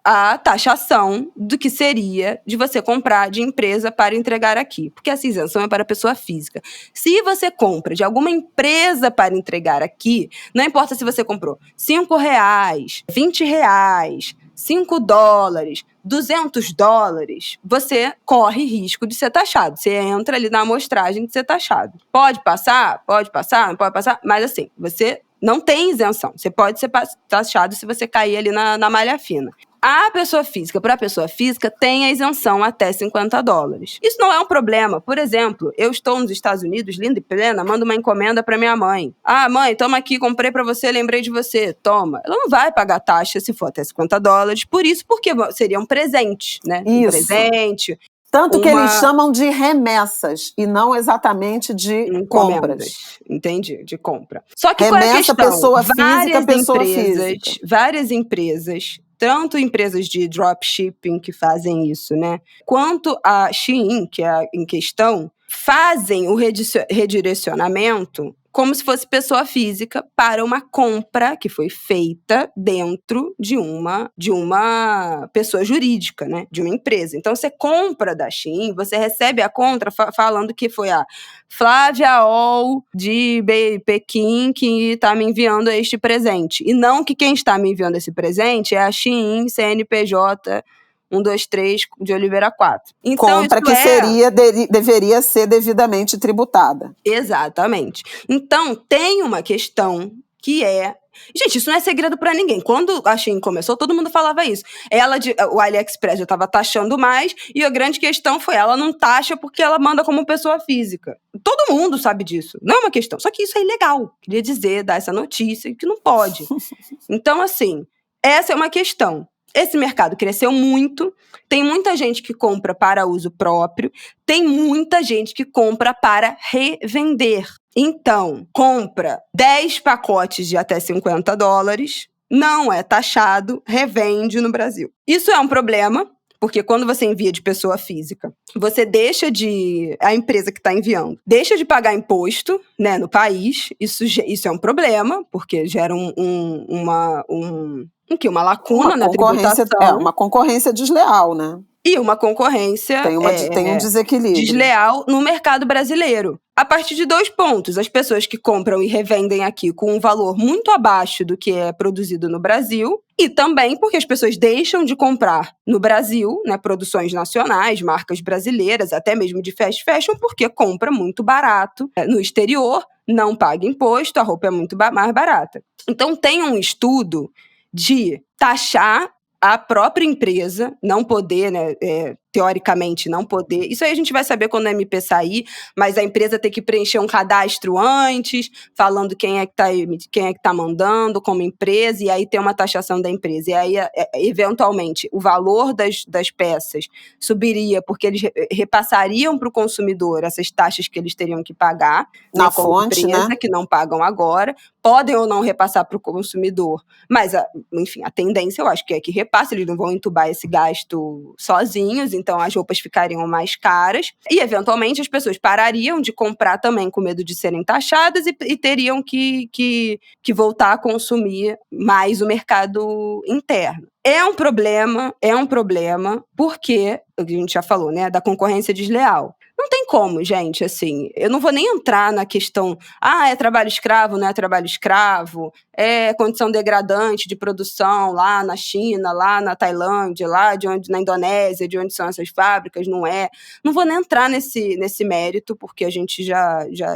A taxação do que seria de você comprar de empresa para entregar aqui. Porque essa isenção é para pessoa física. Se você compra de alguma empresa para entregar aqui, não importa se você comprou R$5, R$20, $5, $200, você corre risco de ser taxado. Você entra ali na amostragem de ser taxado. Pode passar? Pode passar? Não pode passar? Mas assim, você não tem isenção. Você pode ser taxado se você cair ali na malha fina. A pessoa física, para a pessoa física, tem a isenção até $50. Isso não é um problema. Por exemplo, eu estou nos Estados Unidos, linda e plena, mando uma encomenda para minha mãe. Ah, mãe, toma aqui, comprei para você, lembrei de você. Toma. Ela não vai pagar taxa se for até $50. Por isso, porque seria um presente, né? Isso. Um presente. Tanto que eles chamam de remessas e não exatamente de compras. Entendi, de compra. Só que remessa, qual é a questão? Pessoa física, pessoa física. Várias empresas, tanto empresas de dropshipping que fazem isso, né? Quanto a Shein, que é em questão, fazem o redirecionamento como se fosse pessoa física para uma compra que foi feita dentro de uma pessoa jurídica, né? De uma empresa. Então, você compra da Shein, você recebe a conta falando que foi a Flávia Ol de Pequim que está me enviando este presente. E não que quem está me enviando esse presente é a Shein CNPJ 123 de Oliveira 4. Então, compra que deveria ser devidamente tributada. Exatamente. Então, tem uma questão que é... Gente, isso não é segredo pra ninguém. Quando a Shein começou, todo mundo falava isso. O AliExpress já estava taxando mais e a grande questão foi, ela não taxa porque ela manda como pessoa física. Todo mundo sabe disso. Não é uma questão. Só que isso é ilegal. Queria dizer, dar essa notícia, que não pode. Então, assim, essa é uma questão. Esse mercado cresceu muito, tem muita gente que compra para uso próprio, tem muita gente que compra para revender. Então, compra 10 pacotes de até $50, não é taxado, revende no Brasil. Isso é um problema, porque quando você envia de pessoa física, você a empresa que está enviando, deixa de pagar imposto, né, no país. Isso é um problema, porque gera uma lacuna na tributação. Uma concorrência desleal, né? E uma concorrência tem um desequilíbrio desleal no mercado brasileiro. A partir de 2 pontos, as pessoas que compram e revendem aqui com um valor muito abaixo do que é produzido no Brasil, e também porque as pessoas deixam de comprar no Brasil, né, produções nacionais, marcas brasileiras, até mesmo de fast fashion, porque compra muito barato no exterior, não paga imposto, a roupa é muito mais barata. Então tem um estudo de taxar a própria empresa, não poder, né, teoricamente não poder. Isso aí a gente vai saber quando a MP sair, mas a empresa tem que preencher um cadastro antes, falando quem é que tá mandando como empresa, e aí tem uma taxação da empresa. E aí, eventualmente, o valor das peças subiria, porque eles repassariam para o consumidor essas taxas que eles teriam que pagar na fonte, empresa, né? Que não pagam agora. Podem ou não repassar para o consumidor, mas, enfim, a tendência eu acho que é que repasse, eles não vão entubar esse gasto sozinhos, então as roupas ficariam mais caras e, eventualmente, as pessoas parariam de comprar também com medo de serem taxadas e teriam que voltar a consumir mais o mercado interno. É um problema, porque, a gente já falou, né, da concorrência desleal. Não tem como, gente, assim, eu não vou nem entrar na questão, é trabalho escravo, não é trabalho escravo, é condição degradante de produção lá na China, lá na Tailândia, lá na Indonésia, de onde são essas fábricas, não é. Não vou nem entrar nesse mérito, porque a gente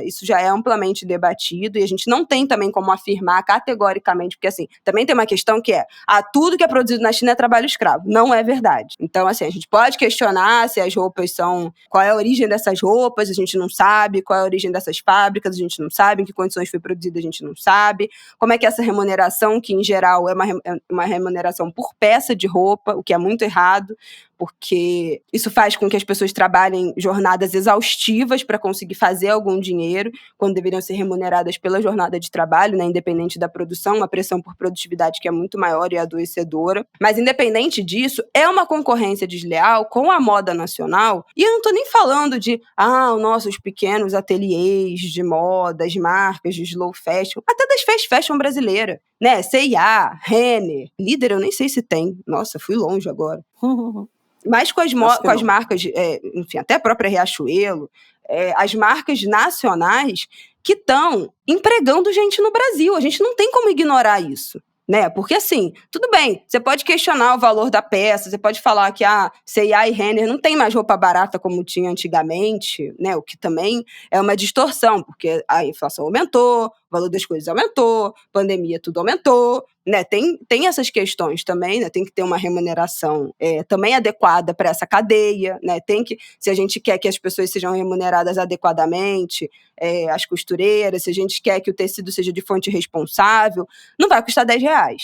isso já é amplamente debatido, e a gente não tem também como afirmar categoricamente, porque assim, também tem uma questão que é, tudo que é produzido na China é trabalho escravo. Não é verdade. Então, assim, a gente pode questionar se as roupas qual é a origem dessas roupas, a gente não sabe, qual é a origem dessas fábricas, a gente não sabe, em que condições foi produzida, a gente não sabe, como é que essa remuneração, que em geral é uma remuneração por peça de roupa, o que é muito errado, porque isso faz com que as pessoas trabalhem jornadas exaustivas para conseguir fazer algum dinheiro, quando deveriam ser remuneradas pela jornada de trabalho, né, independente da produção, uma pressão por produtividade que é muito maior e adoecedora. Mas, independente disso, é uma concorrência desleal com a moda nacional, e eu não estou nem falando de, os nossos pequenos ateliês de moda, as marcas de slow fashion, até das fast fashion brasileira, né, C&A, Renner, Líder eu nem sei se tem, nossa, fui longe agora. Mas com as marcas, enfim, até a própria Riachuelo, as marcas nacionais que estão empregando gente no Brasil. A gente não tem como ignorar isso, né? Porque, assim, tudo bem, você pode questionar o valor da peça, você pode falar que a C&A e Renner não tem mais roupa barata como tinha antigamente, né? O que também é uma distorção, porque a inflação aumentou, o valor das coisas aumentou, pandemia, tudo aumentou, né? Tem essas questões também, né? Tem que ter uma remuneração também adequada para essa cadeia, né? Se a gente quer que as pessoas sejam remuneradas adequadamente, as costureiras, se a gente quer que o tecido seja de fonte responsável, não vai custar R$10.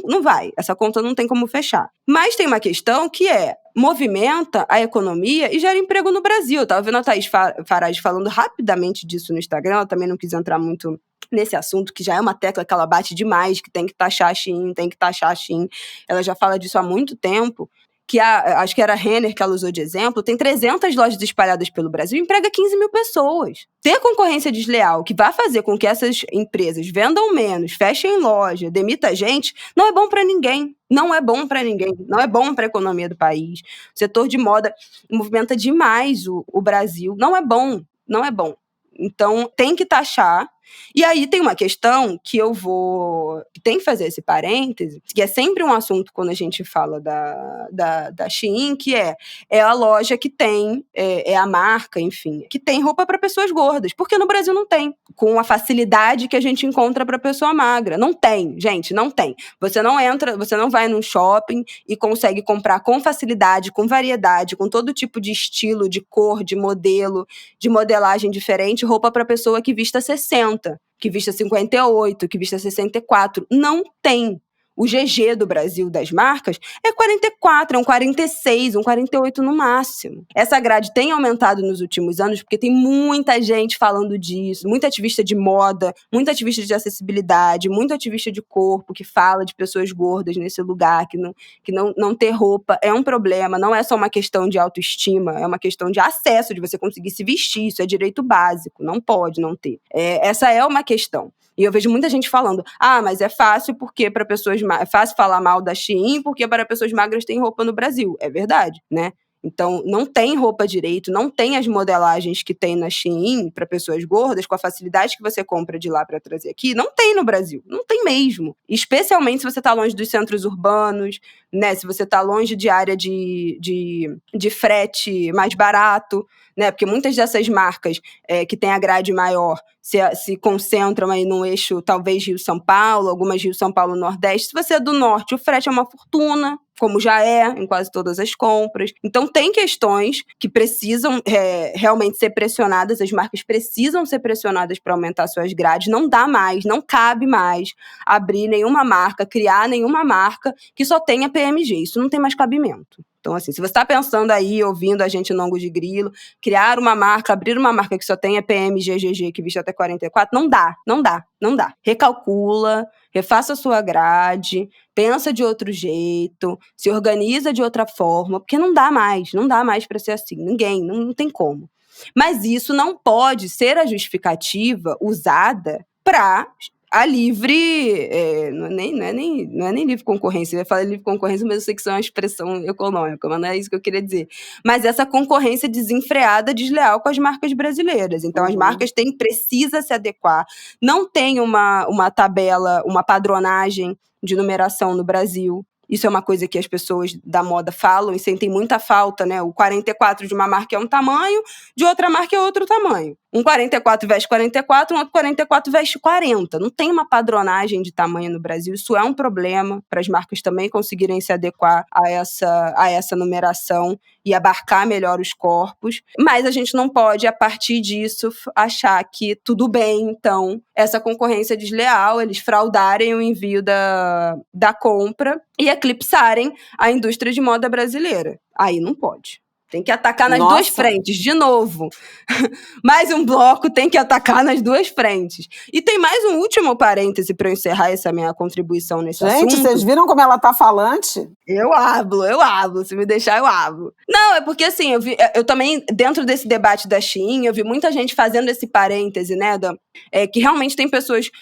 Não vai, essa conta não tem como fechar. Mas tem uma questão que movimenta a economia e gera emprego no Brasil. Eu estava vendo a Thaís Farage falando rapidamente disso no Instagram, ela também não quis entrar muito nesse assunto, que já é uma tecla que ela bate demais, que tem que taxar a Shein, ela já fala disso há muito tempo, que acho que era a Renner que ela usou de exemplo, tem 300 lojas espalhadas pelo Brasil e emprega 15 mil pessoas. Ter concorrência desleal que vai fazer com que essas empresas vendam menos, fechem loja, demita gente, não é bom para ninguém. Não é bom para ninguém, não é bom para a economia do país. O setor de moda movimenta demais o Brasil. Não é bom, não é bom. Então, tem que taxar. E aí tem uma questão que tem que fazer esse parêntese, que é sempre um assunto quando a gente fala da Shein, que é a loja que tem, é a marca, enfim, que tem roupa para pessoas gordas, porque no Brasil não tem, com a facilidade que a gente encontra para pessoa magra. Não tem, gente, não tem. Você não vai num shopping e consegue comprar com facilidade, com variedade, com todo tipo de estilo, de cor, de modelo, de modelagem diferente, roupa para pessoa que vista 60. Que vista 58, que vista 64. Não tem. O GG do Brasil das marcas é 44, é um 46, um 48 no máximo. Essa grade tem aumentado nos últimos anos porque tem muita gente falando disso, muita ativista de moda, muita ativista de acessibilidade, muito ativista de corpo que fala de pessoas gordas nesse lugar, que não ter roupa é um problema, não é só uma questão de autoestima, é uma questão de acesso, de você conseguir se vestir, isso é direito básico, não pode não ter. Essa é uma questão. E eu vejo muita gente falando, mas é fácil porque para pessoas é fácil falar mal da Shein porque para pessoas magras tem roupa no Brasil. É verdade, né? Então, não tem roupa direito, não tem as modelagens que tem na Shein para pessoas gordas, com a facilidade que você compra de lá para trazer aqui, não tem no Brasil, não tem mesmo. Especialmente se você está longe dos centros urbanos, né? Se você está longe de área de frete mais barato, né? Porque muitas dessas marcas que têm a grade maior se concentram aí no eixo, talvez Rio-São Paulo, algumas Rio-São Paulo-Nordeste. Se você é do Norte, o frete é uma fortuna, como já é em quase todas as compras. Então, tem questões que precisam realmente ser pressionadas, as marcas precisam ser pressionadas para aumentar suas grades. Não dá mais, não cabe mais abrir nenhuma marca, criar nenhuma marca que só tenha PMG. Isso não tem mais cabimento. Então, assim, se você está pensando aí, ouvindo a gente no Ângulo de Grilo, criar uma marca, abrir uma marca que só tenha PMG, GG, que viste até 44, não dá. Recalcula, refaça a sua grade, pensa de outro jeito, se organiza de outra forma, porque não dá mais para ser assim, não tem como. Mas isso não pode ser a justificativa usada para a livre, não é nem livre concorrência, eu ia falar livre concorrência, mas eu sei que isso é uma expressão econômica, mas não é isso que eu queria dizer. Mas essa concorrência desenfreada, desleal com as marcas brasileiras. Então, as marcas precisa se adequar. Não tem uma tabela, uma padronagem de numeração no Brasil. Isso é uma coisa que as pessoas da moda falam e sentem muita falta, né? O 44 de uma marca é um tamanho, de outra marca é outro tamanho. Um 44 veste 44, um outro 44 veste 40. Não tem uma padronagem de tamanho no Brasil. Isso é um problema para as marcas também conseguirem se adequar a essa numeração e abarcar melhor os corpos. Mas a gente não pode, a partir disso, achar que tudo bem, então, essa concorrência desleal, eles fraudarem o envio da compra e eclipsarem a indústria de moda brasileira. Aí não pode. Tem que atacar nas duas frentes, de novo. Mais um bloco tem que atacar nas duas frentes. E tem mais um último parêntese para eu encerrar essa minha contribuição nesse assunto. Gente, vocês viram como ela tá falante? Eu hablo. Se me deixar, eu hablo. Não, é porque assim, eu também, dentro desse debate da Shein, eu vi muita gente fazendo esse parêntese, né, que realmente tem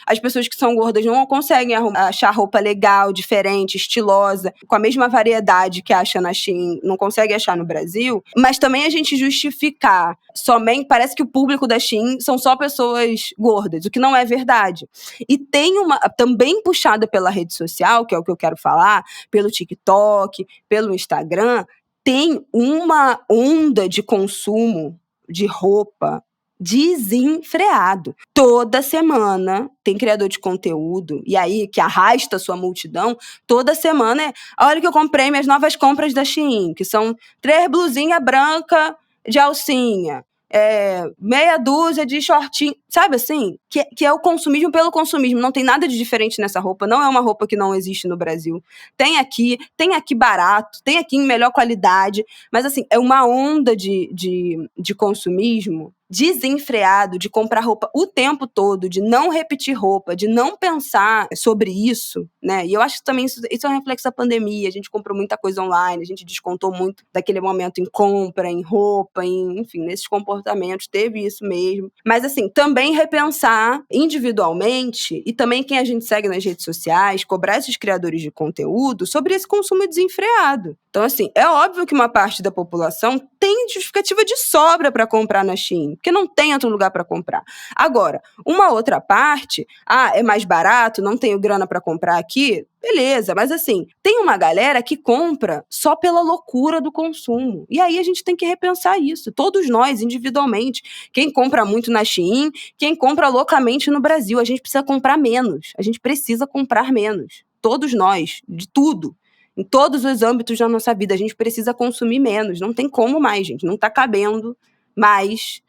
as pessoas que são gordas não conseguem achar roupa legal, diferente, estilosa, com a mesma variedade que acha na Shein, não consegue achar no Brasil. Mas também a gente justificar somente, parece que o público da Shein são só pessoas gordas, o que não é verdade. E tem também puxada pela rede social, que é o que eu quero falar, pelo TikTok, pelo Instagram, tem uma onda de consumo de roupa desenfreado. Toda semana tem criador de conteúdo, e aí que arrasta a sua multidão, toda semana olha que eu comprei minhas novas compras da Shein, que são 3 blusinhas brancas de alcinha, meia dúzia de shortinho, sabe assim? Que é o consumismo pelo consumismo. Não tem nada de diferente nessa roupa, não é uma roupa que não existe no Brasil. Tem aqui barato, tem aqui em melhor qualidade, mas assim, é uma onda de consumismo desenfreado, de comprar roupa o tempo todo, de não repetir roupa, de não pensar sobre isso, né? E eu acho que também isso é um reflexo da pandemia. A gente comprou muita coisa online, a gente descontou muito daquele momento em compra, em roupa, enfim, nesses comportamentos, teve isso mesmo. Mas assim, também repensar individualmente, e também quem a gente segue nas redes sociais, cobrar esses criadores de conteúdo sobre esse consumo desenfreado. Então, assim, é óbvio que uma parte da população tem justificativa de sobra para comprar na Shein, porque não tem outro lugar para comprar. Agora, uma outra parte, é mais barato, não tenho grana para comprar aqui, beleza, mas assim, tem uma galera que compra só pela loucura do consumo. E aí a gente tem que repensar isso, todos nós, individualmente. Quem compra muito na Shein, quem compra loucamente no Brasil, a gente precisa comprar menos, a gente precisa comprar menos. Todos nós, de tudo. Em todos os âmbitos da nossa vida, a gente precisa consumir menos. Não tem como mais, gente. Não está cabendo mais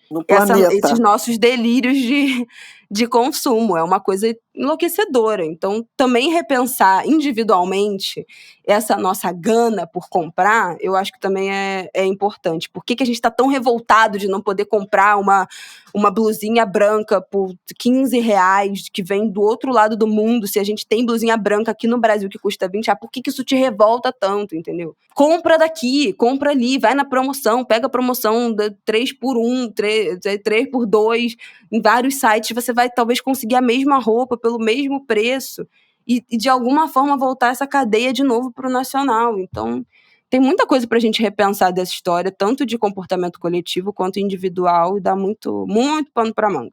esses nossos delírios de consumo. É uma coisa enlouquecedora. Então, também repensar individualmente essa nossa gana por comprar, eu acho que também é importante. Por que a gente está tão revoltado de não poder comprar uma blusinha branca por R$15, que vem do outro lado do mundo, se a gente tem blusinha branca aqui no Brasil que custa 20 por que isso te revolta tanto, entendeu? Compra daqui, compra ali, vai na promoção, pega a promoção 3x1, 3x2, em vários sites você vai talvez conseguir a mesma roupa pelo mesmo preço e de alguma forma voltar essa cadeia de novo para o nacional. Então, tem muita coisa para a gente repensar dessa história, tanto de comportamento coletivo quanto individual, e dá muito, muito pano para manga.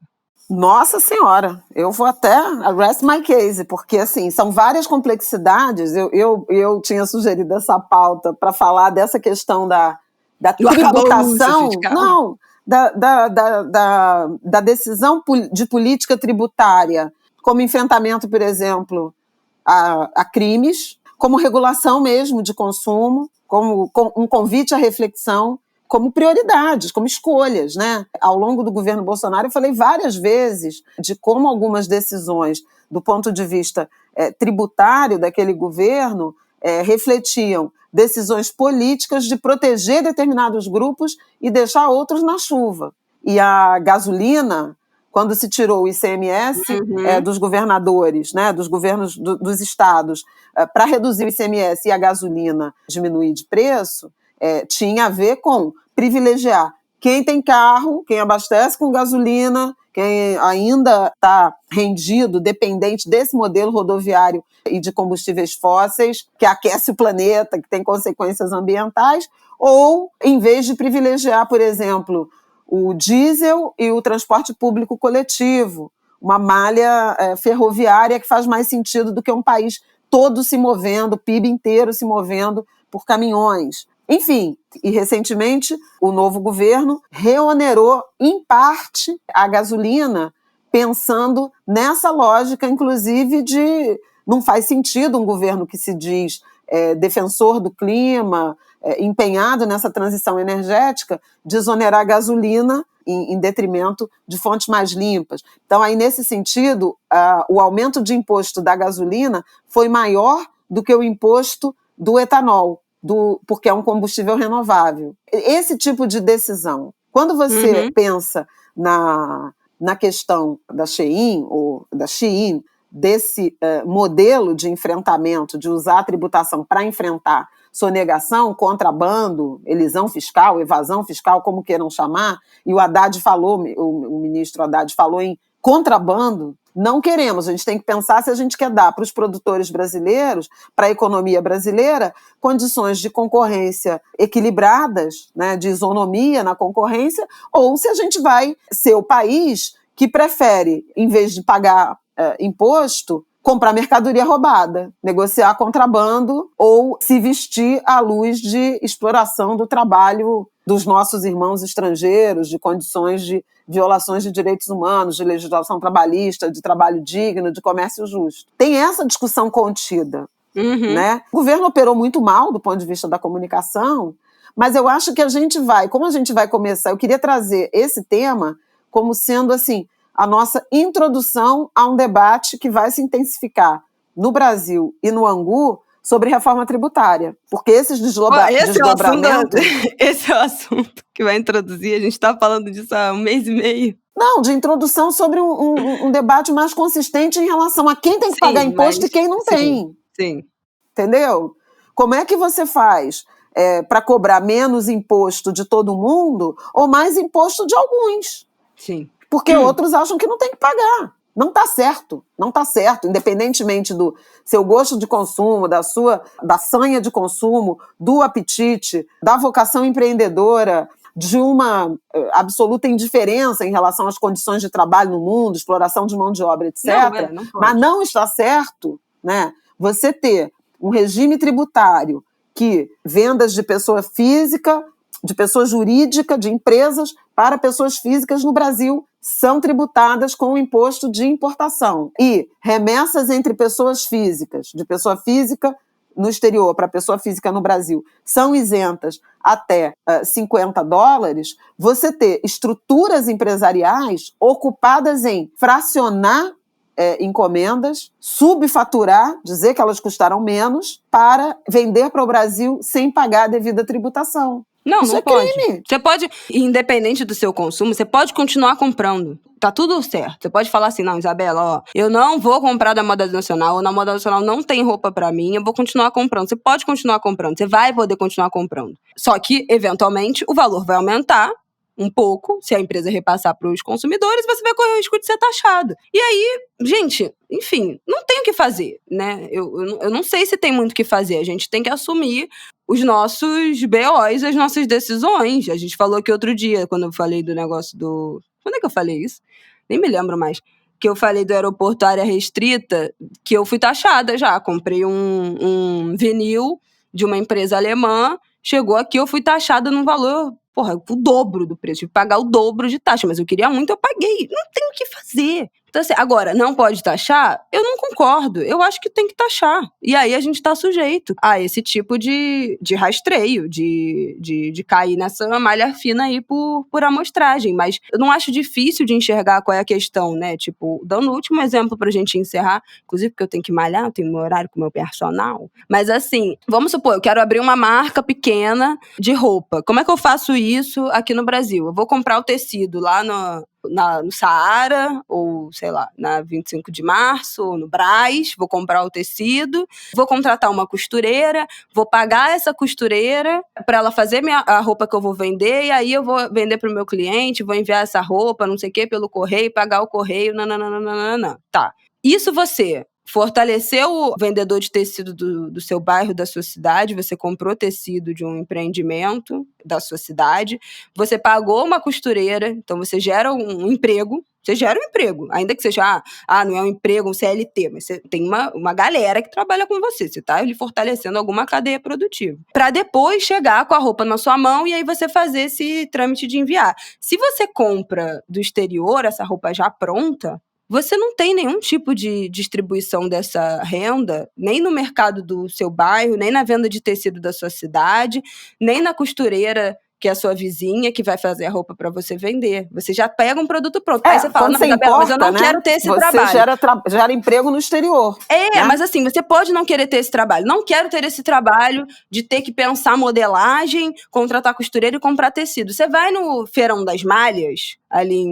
Nossa Senhora, eu vou até rest my case, porque assim, são várias complexidades. Eu tinha sugerido essa pauta para falar dessa questão da tributação, não, da decisão de política tributária, como enfrentamento, por exemplo, a crimes, como regulação mesmo de consumo, como um convite à reflexão, como prioridades, como escolhas, né? Ao longo do governo Bolsonaro, eu falei várias vezes de como algumas decisões, do ponto de vista tributário daquele governo, refletiam decisões políticas de proteger determinados grupos e deixar outros na chuva. E a gasolina, quando se tirou o ICMS dos governadores, né, dos governos dos estados, para reduzir o ICMS e a gasolina diminuir de preço, tinha a ver com privilegiar quem tem carro, quem abastece com gasolina quem ainda está rendido, dependente desse modelo rodoviário e de combustíveis fósseis, que aquece o planeta, que tem consequências ambientais, ou em vez de privilegiar, por exemplo, o diesel e o transporte público coletivo, uma malha ferroviária que faz mais sentido do que um país todo se movendo, o PIB inteiro se movendo por caminhões. Enfim, e recentemente o novo governo reonerou, em parte, a gasolina, pensando nessa lógica, inclusive, de não faz sentido um governo que se diz defensor do clima, empenhado nessa transição energética, desonerar a gasolina em detrimento de fontes mais limpas. Então, aí, nesse sentido, o aumento de imposto da gasolina foi maior do que o imposto do etanol, porque é um combustível renovável. Esse tipo de decisão. Quando você pensa na questão da Shein, ou da Shein, desse modelo de enfrentamento, de usar a tributação para enfrentar sonegação, contrabando, elisão fiscal, evasão fiscal, como queiram chamar, e o Haddad falou, o ministro Haddad falou em contrabando, não queremos, a gente tem que pensar se a gente quer dar para os produtores brasileiros, para a economia brasileira, condições de concorrência equilibradas, né, de isonomia na concorrência, ou se a gente vai ser o país que prefere, em vez de pagar imposto, comprar mercadoria roubada, negociar contrabando ou se vestir à luz de exploração do trabalho dos nossos irmãos estrangeiros, de condições de violações de direitos humanos, de legislação trabalhista, de trabalho digno, de comércio justo. Tem essa discussão contida. Né? O governo operou muito mal do ponto de vista da comunicação, mas eu acho que como a gente vai começar, eu queria trazer esse tema como sendo assim, a nossa introdução a um debate que vai se intensificar no Brasil e no Angu sobre reforma tributária. Porque esses desdobramentos... Esse é o assunto que vai introduzir. A gente está falando disso há 1 mês e meio. Não, de introdução sobre um debate mais consistente em relação a quem tem que pagar imposto e quem não tem. Sim. Entendeu? Como é que você faz para cobrar menos imposto de todo mundo ou mais imposto de alguns? Sim. Porque outros acham que não tem que pagar. Não está certo, independentemente do seu gosto de consumo, da sanha de consumo, do apetite, da vocação empreendedora, de uma absoluta indiferença em relação às condições de trabalho no mundo, exploração de mão de obra, etc. Não Mas não está certo, né, você ter um regime tributário que vendas de pessoa física, de pessoa jurídica, de empresas para pessoas físicas no Brasil são tributadas com o imposto de importação. E remessas entre pessoas físicas, de pessoa física no exterior para pessoa física no Brasil, são isentas até $50, você ter estruturas empresariais ocupadas em fracionar encomendas, subfaturar, dizer que elas custaram menos, para vender para o Brasil sem pagar a devida tributação. Não, isso não é pode. crime. Você pode, independente do seu consumo, você pode continuar comprando. Tá tudo certo. Você pode falar assim, não, Isabela, ó, eu não vou comprar da Moda Nacional, ou na Moda Nacional não tem roupa pra mim, eu vou continuar comprando. Você pode continuar comprando, você vai poder continuar comprando. Só que, eventualmente, o valor vai aumentar um pouco, se a empresa repassar para os consumidores, você vai correr o risco de ser taxado. E aí, gente, enfim, não tem o que fazer, né? Eu não sei se tem muito o que fazer. A gente tem que assumir os nossos BOs, as nossas decisões. A gente falou aqui outro dia, quando eu falei do negócio do... Quando é que eu falei isso? Nem me lembro mais. Que eu falei do aeroporto área restrita, que eu fui taxada já. Comprei um vinil de uma empresa alemã, chegou aqui, eu fui taxada num valor... o dobro do preço, tive que pagar o dobro de taxa, mas eu queria muito, eu paguei, não tem o que fazer. Então, assim, agora, não pode taxar? Eu não concordo, eu acho que tem que taxar. E aí a gente está sujeito a esse tipo de rastreio, de cair nessa malha fina aí por amostragem. Mas eu não acho difícil de enxergar qual é a questão, né? Tipo, dando o último exemplo pra gente encerrar, inclusive porque eu tenho que malhar, eu tenho meu horário com o meu personal. Mas assim, vamos supor, eu quero abrir uma marca pequena de roupa. Como é que eu faço isso aqui no Brasil? Eu vou comprar o tecido lá no Saara, ou sei lá, na 25 de março, ou no Brás, vou comprar o tecido, vou contratar uma costureira, vou pagar essa costureira para ela fazer a roupa que eu vou vender, e aí eu vou vender para o meu cliente, vou enviar essa roupa, não sei o quê, pelo correio, pagar o correio, nananana. Tá. Isso você fortaleceu o vendedor de tecido do seu bairro, da sua cidade, você comprou tecido de um empreendimento da sua cidade, você pagou uma costureira, então você gera um emprego, ainda que seja, não é um emprego, um CLT, mas você tem uma galera que trabalha com você tá lhe fortalecendo alguma cadeia produtiva. Para depois chegar com a roupa na sua mão e aí você fazer esse trâmite de enviar. Se você compra do exterior essa roupa já pronta, você não tem nenhum tipo de distribuição dessa renda, nem no mercado do seu bairro, nem na venda de tecido da sua cidade, nem na costureira, que é a sua vizinha, que vai fazer a roupa para você vender. Você já pega um produto pronto. Aí você fala, não, Isabela, mas eu não quero ter esse trabalho. Você gera emprego no exterior. Né? Mas assim, você pode não querer ter esse trabalho. Não quero ter esse trabalho de ter que pensar modelagem, contratar costureira e comprar tecido. Você vai no Feirão das Malhas, ali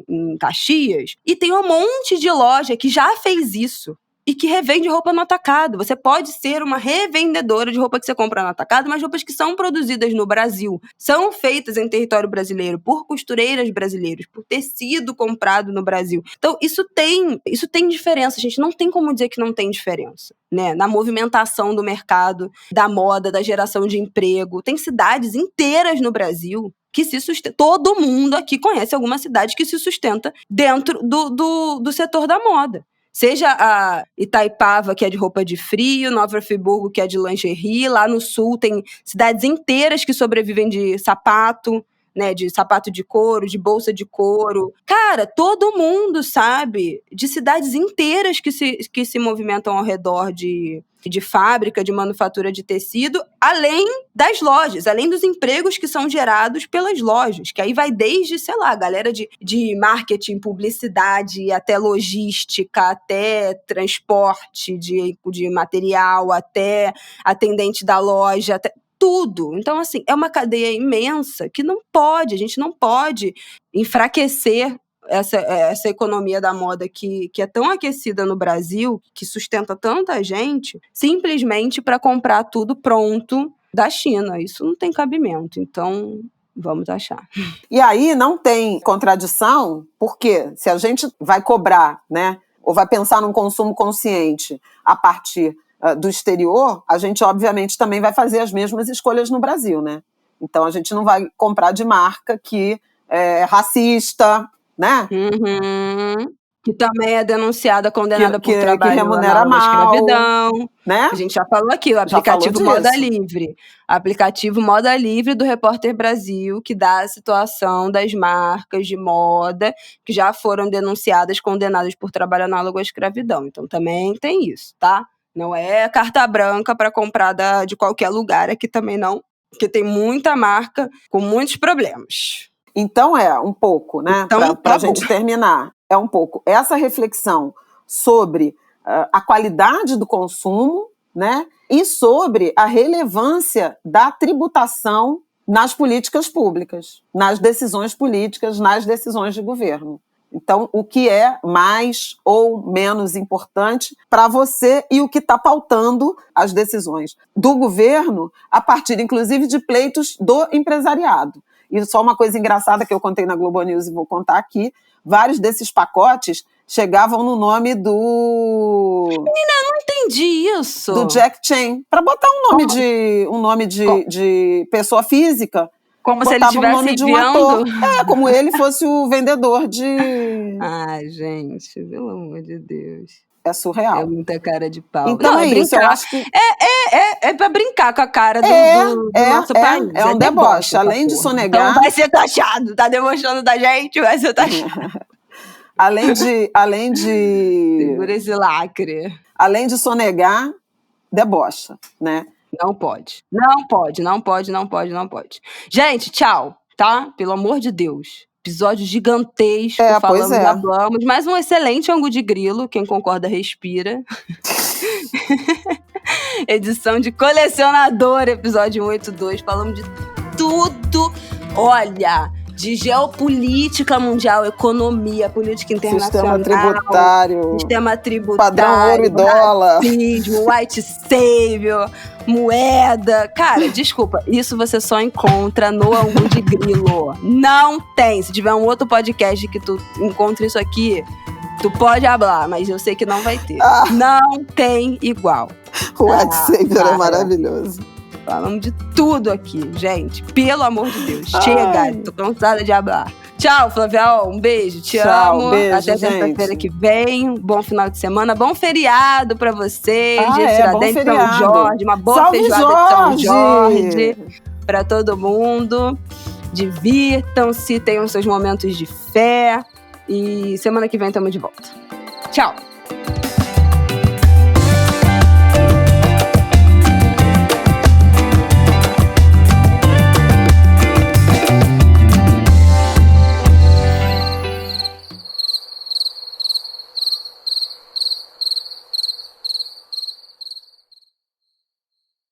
em Caxias, e tem um monte de loja que já fez isso. E que revende roupa no atacado. Você pode ser uma revendedora de roupa que você compra no atacado, mas roupas que são produzidas no Brasil, são feitas em território brasileiro, por costureiras brasileiras, por tecido comprado no Brasil. Então, isso tem diferença, gente. Não tem como dizer que não tem diferença, né? Na movimentação do mercado, da moda, da geração de emprego. Tem cidades inteiras no Brasil que se sustenta. Todo mundo aqui conhece alguma cidade que se sustenta dentro do setor da moda. Seja a Itaipava, que é de roupa de frio, Nova Friburgo, que é de lingerie, lá no sul tem cidades inteiras que sobrevivem de sapato, né, de sapato de couro, de bolsa de couro. Cara, todo mundo sabe de cidades inteiras que se movimentam ao redor de fábrica, de manufatura de tecido, além das lojas, além dos empregos que são gerados pelas lojas, que aí vai desde, sei lá, galera de marketing, publicidade, até logística, até transporte de material, até atendente da loja, até tudo. Então, assim, é uma cadeia imensa que a gente não pode enfraquecer essa economia da moda que é tão aquecida no Brasil, que sustenta tanta gente, simplesmente para comprar tudo pronto da China. Isso não tem cabimento. Então, vamos achar. E aí não tem contradição, porque se a gente vai cobrar, né, ou vai pensar num consumo consciente a partir do exterior, a gente obviamente também vai fazer as mesmas escolhas no Brasil, né? Então a gente não vai comprar de marca que é racista, né? Uhum. Que também é denunciada, condenada por trabalho, que remunera mal, escravidão. Né? A gente já falou aqui, o aplicativo Moda Livre. Aplicativo Moda Livre do Repórter Brasil, que dá a situação das marcas de moda que já foram denunciadas, condenadas por trabalho análogo à escravidão. Então também tem isso, tá? Não é carta branca para comprar de qualquer lugar, aqui também não, porque tem muita marca com muitos problemas. Então um pouco, né, para a gente terminar, é um pouco essa reflexão sobre a qualidade do consumo, né, e sobre a relevância da tributação nas políticas públicas, nas decisões políticas, nas decisões de governo. Então, o que é mais ou menos importante para você e o que está pautando as decisões do governo a partir, inclusive, de pleitos do empresariado. E só uma coisa engraçada que eu contei na Globo News e vou contar aqui, vários desses pacotes chegavam no nome do... Menina, eu não entendi isso. Do Jack Chan, para botar um nome de pessoa física. Como se ele estivesse enviando? Como ele fosse o vendedor de... Ai, gente, pelo amor de Deus. É surreal. É muita cara de pau. Então não, é isso, eu acho que... É pra brincar com a cara do nosso país. É um deboche, além de sonegar... Então vai ser taxado, tá debochando da gente, vai ser taxado. além de... Segura esse lacre. Além de sonegar, debocha, né? Não pode. Não pode, não pode, não pode, não pode. Gente, tchau, tá? Pelo amor de Deus. Episódio gigantesco, falamos, hablamos. Mais um excelente ângulo de grilo. Quem concorda, respira. Edição de colecionador, episódio 182. Falamos de tudo. Olha, de geopolítica mundial, economia, política internacional, sistema tributário, padrão ouro e dólar, racismo, white savior, moeda. Cara, desculpa, isso você só encontra no Angu de Grilo. Não tem. Se tiver um outro podcast que tu encontra isso aqui, tu pode falar, mas eu sei que não vai ter. Não tem igual. O white savior é maravilhoso. Falamos de tudo aqui, gente. Pelo amor de Deus. Chega, tô cansada de falar. Tchau, Flaviol. Um beijo. Te amo. Beijo, até terça-feira que vem. Bom final de semana. Bom feriado pra vocês. Dia Tiradentes, São Jorge. Uma boa Salve feijoada de São Jorge pra todo mundo. Divirtam-se, tenham seus momentos de fé. E semana que vem estamos de volta. Tchau.